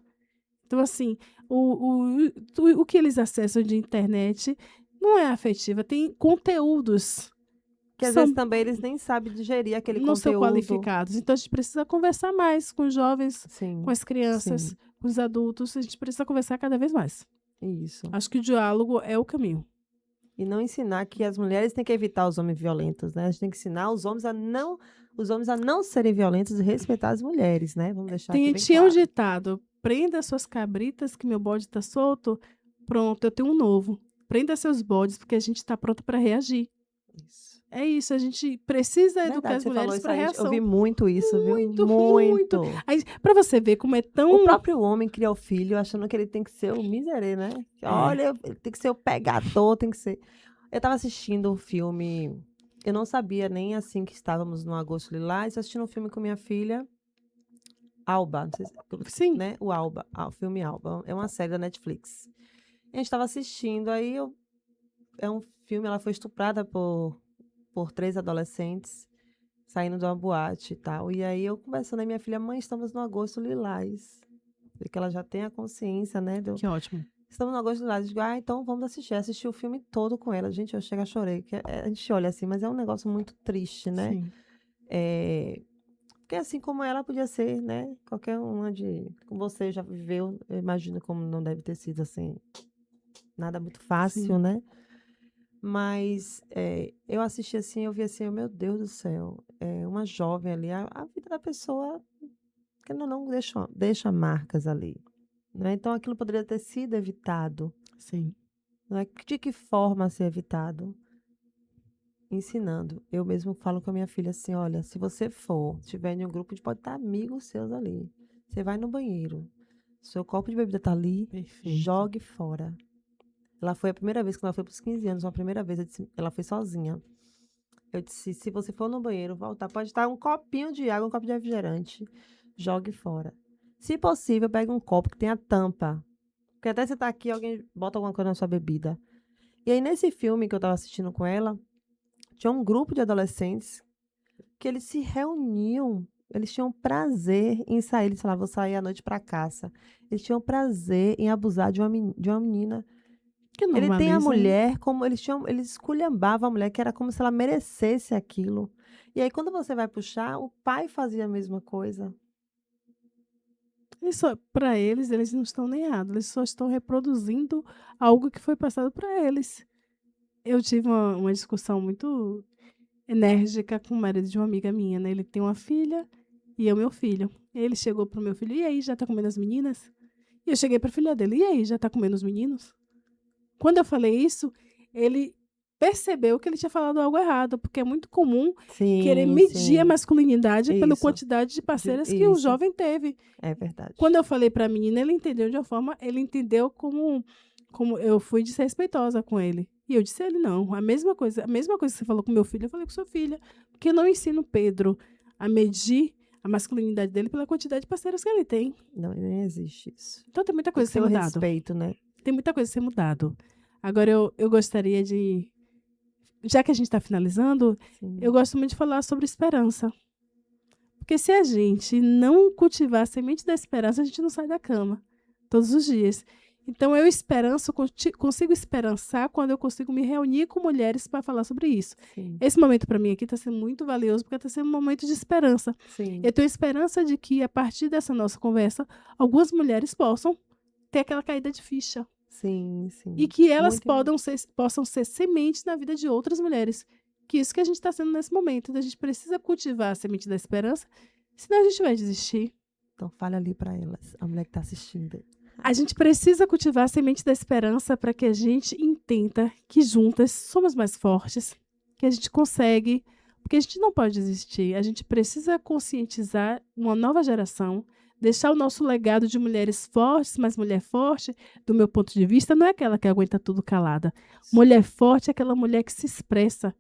Speaker 2: Então, assim, o que eles acessam de internet não é afetiva, tem conteúdos
Speaker 1: Que
Speaker 2: que
Speaker 1: às vezes
Speaker 2: são
Speaker 1: também eles nem sabem digerir aquele
Speaker 2: não são
Speaker 1: conteúdo.
Speaker 2: qualificados. Então, a gente precisa conversar mais com os jovens, com
Speaker 1: Sim,
Speaker 2: as crianças,
Speaker 1: sim,
Speaker 2: com os adultos. A gente precisa conversar cada vez mais.
Speaker 1: isso.
Speaker 2: Acho que o diálogo é o caminho.
Speaker 1: E não ensinar que as mulheres têm que evitar os homens violentos, né, a gente tem que ensinar os homens a não serem violentos e respeitar as mulheres, né, vamos deixar aqui bem
Speaker 2: Tinha um
Speaker 1: claro.
Speaker 2: ditado: prenda suas cabritas, que meu bode está solto. Pronto, eu tenho um novo. Prenda seus bodes, porque a gente está pronto para reagir.
Speaker 1: Isso.
Speaker 2: É isso, a gente precisa educar
Speaker 1: Verdade,
Speaker 2: as
Speaker 1: você falou
Speaker 2: mulheres
Speaker 1: isso
Speaker 2: para
Speaker 1: aí, eu vi
Speaker 2: reação.
Speaker 1: muito isso, viu,
Speaker 2: Muito, muito.
Speaker 1: muito.
Speaker 2: Para você ver como é
Speaker 1: O
Speaker 2: tão.
Speaker 1: próprio homem cria o filho achando que ele tem que ser o miserê, né, que
Speaker 2: É,
Speaker 1: olha, ele tem que ser o pegador, tem que ser eu estava assistindo um filme, eu não sabia nem, assim, que estávamos no Agosto Lilás, assistindo um filme com minha filha, Alba, não sei se
Speaker 2: sim,
Speaker 1: né, o Alba, o filme Alba, é uma série da Netflix. A gente estava assistindo, aí é um filme, ela foi estuprada por 3 adolescentes, saindo de uma boate e tal. E aí eu conversando, aí minha filha: "Mãe, estamos no Agosto Lilás", porque ela já tem a consciência, né, do
Speaker 2: Que ótimo.
Speaker 1: estamos no Agosto Lilás. Eu digo: "Ah, então vamos assistir". Assisti o filme todo com ela. Gente, eu chego a chorei, que a gente olha assim, mas é um negócio muito triste, né.
Speaker 2: Sim,
Speaker 1: Porque assim como ela podia ser, né, qualquer uma de como você já viveu, eu imagino como não deve ter sido, assim, nada muito fácil,
Speaker 2: sim.
Speaker 1: né. Mas, eu assisti assim, eu vi assim: "Meu Deus do céu", uma jovem ali, a vida da pessoa, querendo ou não, deixa marcas ali, né. Então aquilo poderia ter sido evitado,
Speaker 2: Sim.
Speaker 1: não é. De que forma ser evitado? Ensinando. Eu mesmo falo com a minha filha assim: "Olha, se você for, estiver em um grupo de pode estar amigos seus ali, você vai no banheiro, seu copo de bebida tá ali,
Speaker 2: Perfeito.
Speaker 1: jogue fora". Ela foi a primeira vez, quando ela foi para os 15 anos, uma primeira vez, eu disse ela foi sozinha. Eu disse: "Se você for no banheiro, voltar, pode estar um copinho de água, um copo de refrigerante, jogue fora. Se possível, pegue um copo que tenha tampa, porque até você tá aqui, alguém bota alguma coisa na sua bebida". E aí, nesse filme que eu estava assistindo com ela, tinha um grupo de adolescentes que eles se reuniam, eles tinham prazer em sair, eles falavam: "Vou sair à noite para caça". Eles tinham prazer em abusar de uma menina.
Speaker 2: Que
Speaker 1: Ele tem a
Speaker 2: normaliza, né.
Speaker 1: mulher como eles esculhambavam a mulher, que era como se ela merecesse aquilo. E aí quando você vai puxar, o pai fazia a mesma coisa.
Speaker 2: Isso para eles, eles não estão nem errados, eles só estão reproduzindo algo que foi passado para eles. Eu tive uma discussão muito enérgica com o marido de uma amiga minha, né, ele tem uma filha e eu meu filho. Ele chegou pro meu filho: "E aí, já tá comendo as meninas?" E eu cheguei pra filha dele: "E aí, já tá comendo os meninos?" Quando eu falei isso, ele percebeu que ele tinha falado algo errado, porque é muito comum querer
Speaker 1: Sim,
Speaker 2: medir a
Speaker 1: sim.
Speaker 2: masculinidade pela
Speaker 1: Isso.
Speaker 2: quantidade de parceiras que o
Speaker 1: Isso.
Speaker 2: jovem teve.
Speaker 1: É verdade.
Speaker 2: Quando eu falei pra menina, ele entendeu de uma forma, ele entendeu como eu fui desrespeitosa com ele. E eu disse a ele: "Não, a mesma coisa que você falou com meu filho, eu falei com sua filha, porque eu não ensino Pedro a medir a masculinidade dele pela quantidade de parceiras que ele tem".
Speaker 1: Não, nem existe isso.
Speaker 2: Então tem muita
Speaker 1: Tem
Speaker 2: coisa
Speaker 1: que
Speaker 2: a
Speaker 1: ter
Speaker 2: ser
Speaker 1: o
Speaker 2: mudado.
Speaker 1: respeito, né.
Speaker 2: Tem muita coisa a ser mudado. Agora eu gostaria de, já que a gente está finalizando, eu
Speaker 1: Sim.
Speaker 2: gosto muito de falar sobre esperança. Porque se a gente não cultivar a semente da esperança, a gente não sai da cama todos os dias. Então eu consigo esperançar quando eu consigo me reunir com mulheres para falar sobre isso.
Speaker 1: Sim.
Speaker 2: Esse momento para mim aqui está sendo muito valioso porque está sendo um momento de esperança.
Speaker 1: Sim.
Speaker 2: Eu tenho esperança de que a partir dessa nossa conversa, algumas mulheres possam ter aquela caída de ficha
Speaker 1: Sim,
Speaker 2: e
Speaker 1: sim.
Speaker 2: que elas
Speaker 1: Muito im
Speaker 2: possam ser sementes na vida de outras mulheres. Que isso que a gente está sendo nesse momento. Então a gente precisa cultivar a semente da esperança, senão a gente vai desistir.
Speaker 1: então fale ali para elas, a mulher que está assistindo.
Speaker 2: A gente precisa cultivar a semente da esperança para que a gente entenda que juntas somos mais fortes, que a gente consegue, porque a gente não pode desistir. A gente precisa conscientizar uma nova geração, deixar o nosso legado de mulheres fortes, mas mulher forte, do meu ponto de vista, não é aquela que aguenta tudo calada. Mulher forte é aquela mulher que se expressa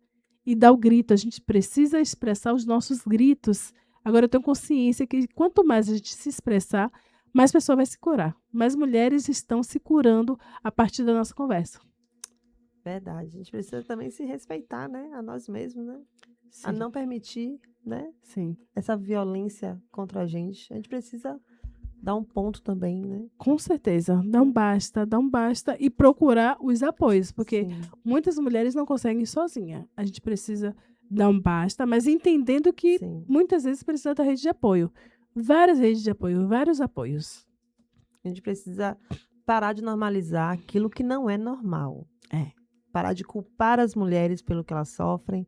Speaker 2: e dá o grito. A gente precisa expressar os nossos gritos. Agora eu tenho consciência que quanto mais a gente se expressar, mais pessoa vai se curar. Mais mulheres estão se curando a partir da nossa conversa.
Speaker 1: Verdade. A gente precisa também se respeitar, né, a nós mesmos, né. A
Speaker 2: Sim,
Speaker 1: não permitir, né,
Speaker 2: sim.
Speaker 1: essa violência contra a gente. A gente precisa dar um ponto também, né.
Speaker 2: Com certeza.
Speaker 1: Né.
Speaker 2: Dá um basta e procurar os apoios, porque
Speaker 1: Sim,
Speaker 2: muitas mulheres não conseguem sozinha. A gente precisa dar um basta, mas entendendo que
Speaker 1: sim.
Speaker 2: muitas vezes precisa da rede de apoio. Várias redes de apoio, vários apoios.
Speaker 1: A gente precisa parar de normalizar aquilo que não é normal.
Speaker 2: É,
Speaker 1: Parar de culpar as mulheres pelo que elas sofrem,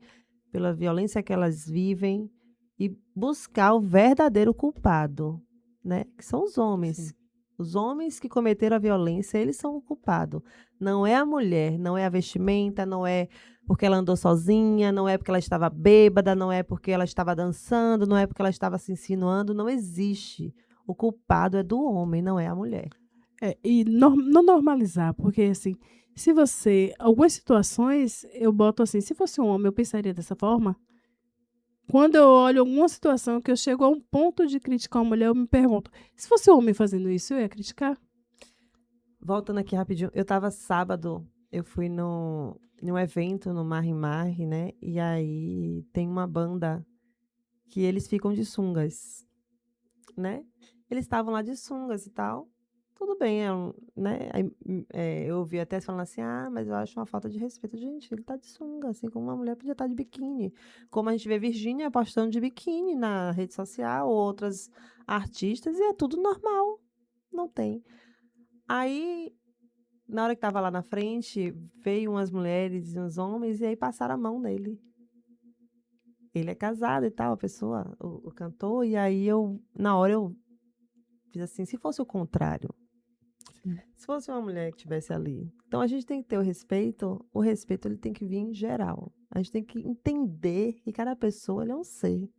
Speaker 1: pela violência que elas vivem e buscar o verdadeiro culpado, né, que são os homens.
Speaker 2: sim.
Speaker 1: Os homens que cometeram a violência, eles são o culpado. Não é a mulher, não é a vestimenta, não é porque ela andou sozinha, não é porque ela estava bêbada, não é porque ela estava dançando, não é porque ela estava se insinuando, não existe. O culpado é do homem, não é a mulher.
Speaker 2: É, e não normalizar, porque assim, se você. Algumas situações eu boto assim, se fosse um homem, eu pensaria dessa forma. Quando eu olho alguma situação que eu chego a um ponto de criticar uma mulher, eu me pergunto: se fosse um homem fazendo isso, eu ia criticar?
Speaker 1: Voltando aqui rapidinho, eu estava sábado, eu fui no em um evento no Marre Marre, né, e aí tem uma banda que eles ficam de sungas, né. Eles estavam lá de sungas e tal, tudo bem, né, aí, eu ouvi até falando assim: "Ah, mas eu acho uma falta de respeito". Gente, ele tá de sunga, assim como uma mulher podia estar de biquíni. Como a gente vê Virgínia postando de biquíni na rede social, ou outras artistas, e é tudo normal, não tem. Aí, na hora que estava lá na frente, veio umas mulheres e uns homens, e aí passaram a mão nele. Ele é casado e tal, a pessoa, o cantor, e aí na hora eu fiz assim: "Se fosse o contrário,
Speaker 2: Sim.
Speaker 1: se fosse uma mulher que estivesse ali". Então a gente tem que ter o respeito ele tem que vir em geral. A gente tem que entender que cada pessoa ele é um ser.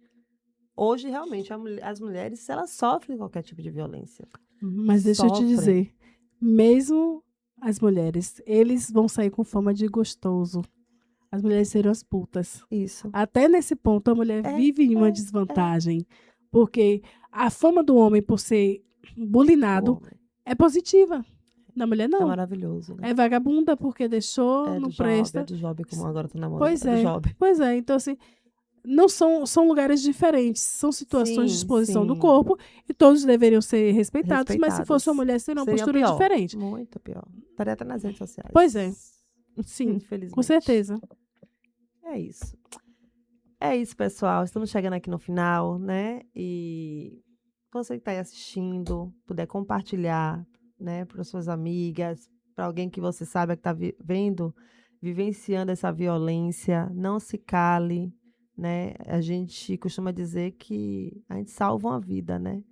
Speaker 1: Hoje, realmente, as mulheres, elas sofrem qualquer tipo de violência.
Speaker 2: Mas deixa eu te
Speaker 1: Sofrem.
Speaker 2: dizer, mesmo as mulheres, eles vão sair com fama de gostoso. As mulheres serão as putas.
Speaker 1: Isso.
Speaker 2: Até nesse ponto, a mulher
Speaker 1: É,
Speaker 2: vive em uma
Speaker 1: é.
Speaker 2: desvantagem, porque a fama do homem por ser
Speaker 1: O
Speaker 2: bulinado
Speaker 1: homem.
Speaker 2: é positiva. Da mulher,
Speaker 1: É
Speaker 2: não.
Speaker 1: maravilhoso, né.
Speaker 2: É vagabunda porque deixou, não
Speaker 1: É
Speaker 2: presta.
Speaker 1: do Job, como agora eu tô namorando,
Speaker 2: Pois
Speaker 1: é do
Speaker 2: é,
Speaker 1: Job.
Speaker 2: pois é. Então, assim, não são lugares diferentes, são situações de
Speaker 1: Sim,
Speaker 2: exposição do
Speaker 1: sim.
Speaker 2: corpo e todos deveriam ser respeitados, mas se fosse uma
Speaker 1: Respeitadas.
Speaker 2: mulher, seria uma
Speaker 1: Seria
Speaker 2: postura
Speaker 1: pior,
Speaker 2: diferente.
Speaker 1: muito pior. Estaria até nas redes
Speaker 2: Pois é,
Speaker 1: sociais.
Speaker 2: sim, com
Speaker 1: Infelizmente.
Speaker 2: certeza.
Speaker 1: É isso. É isso, pessoal. Estamos chegando aqui no final, né, e você que está aí assistindo, puder compartilhar, né, para suas amigas, para alguém que você saiba que está vendo, vivenciando essa violência, não se cale, né. A gente costuma dizer que a gente salva uma vida, né.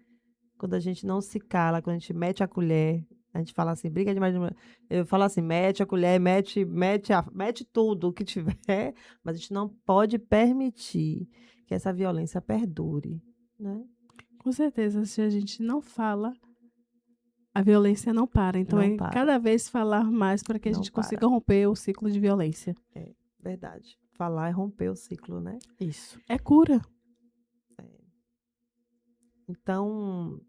Speaker 1: Quando a gente não se cala, quando a gente mete a colher, a gente fala assim: "Briga de marido e mulher", eu falo assim: "Mete a colher, mete tudo o que tiver", mas a gente não pode permitir que essa violência perdure, né.
Speaker 2: Com certeza, se a gente não fala, a violência não para. Então
Speaker 1: Não
Speaker 2: é
Speaker 1: para,
Speaker 2: cada vez falar mais para que a
Speaker 1: não
Speaker 2: gente
Speaker 1: para.
Speaker 2: consiga romper o ciclo de violência.
Speaker 1: É, verdade. Falar é romper o ciclo, né.
Speaker 2: Isso. É cura.
Speaker 1: É. Então,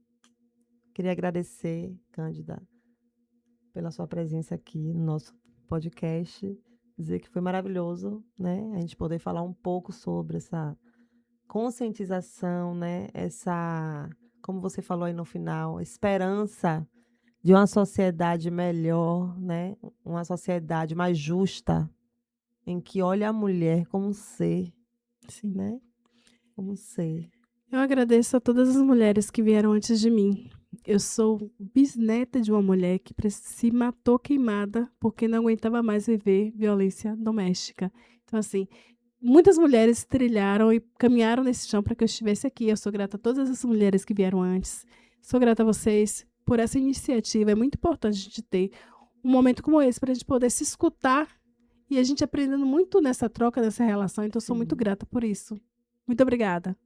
Speaker 1: queria agradecer, Cândida, pela sua presença aqui no nosso podcast, dizer que foi maravilhoso, né, a gente poder falar um pouco sobre essa conscientização, né, essa, como você falou aí no final, esperança de uma sociedade melhor, né, uma sociedade mais justa, em que olha a mulher como um ser,
Speaker 2: Sim.
Speaker 1: né, como um ser.
Speaker 2: Eu agradeço a todas as mulheres que vieram antes de mim. Eu sou bisneta de uma mulher que se matou queimada porque não aguentava mais viver violência doméstica. Então, assim, muitas mulheres trilharam e caminharam nesse chão para que eu estivesse aqui. Eu sou grata a todas as mulheres que vieram antes. Sou grata a vocês por essa iniciativa. É muito importante a gente ter um momento como esse para a gente poder se escutar e a gente aprendendo muito nessa troca, nessa relação. Então, eu sou muito
Speaker 1: Sim.
Speaker 2: grata por isso. Muito obrigada.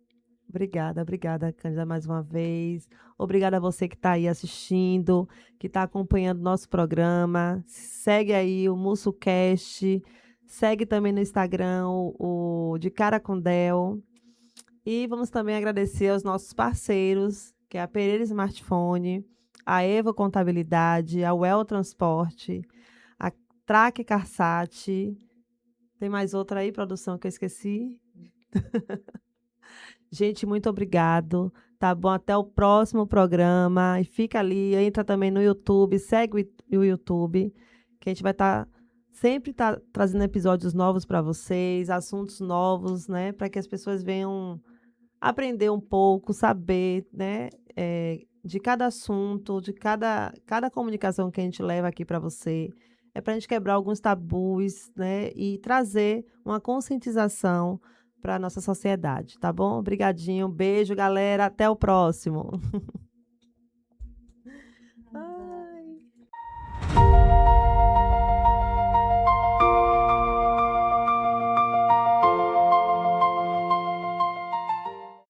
Speaker 1: Obrigada, obrigada, Cândida, mais uma vez. Obrigada a você que está aí assistindo, que está acompanhando nosso programa. Segue aí o MussoCast, segue também no Instagram o De Cara com Del. E vamos também agradecer aos nossos parceiros, que é a Pereira Smartphone, a Evo Contabilidade, a Well Transporte, a Traque Carsat. Tem mais outra aí, produção, que eu esqueci? Gente, muito obrigado. Tá bom? Até o próximo programa. E fica ali, entra também no YouTube, segue o YouTube, que a gente vai estar sempre trazendo episódios novos para vocês, assuntos novos, né? Para que as pessoas venham aprender um pouco, saber, né? De cada assunto, de cada comunicação que a gente leva aqui para você. É para a gente quebrar alguns tabus, né? E trazer uma conscientização para a nossa sociedade, tá bom? Obrigadinho, beijo, galera, até o próximo.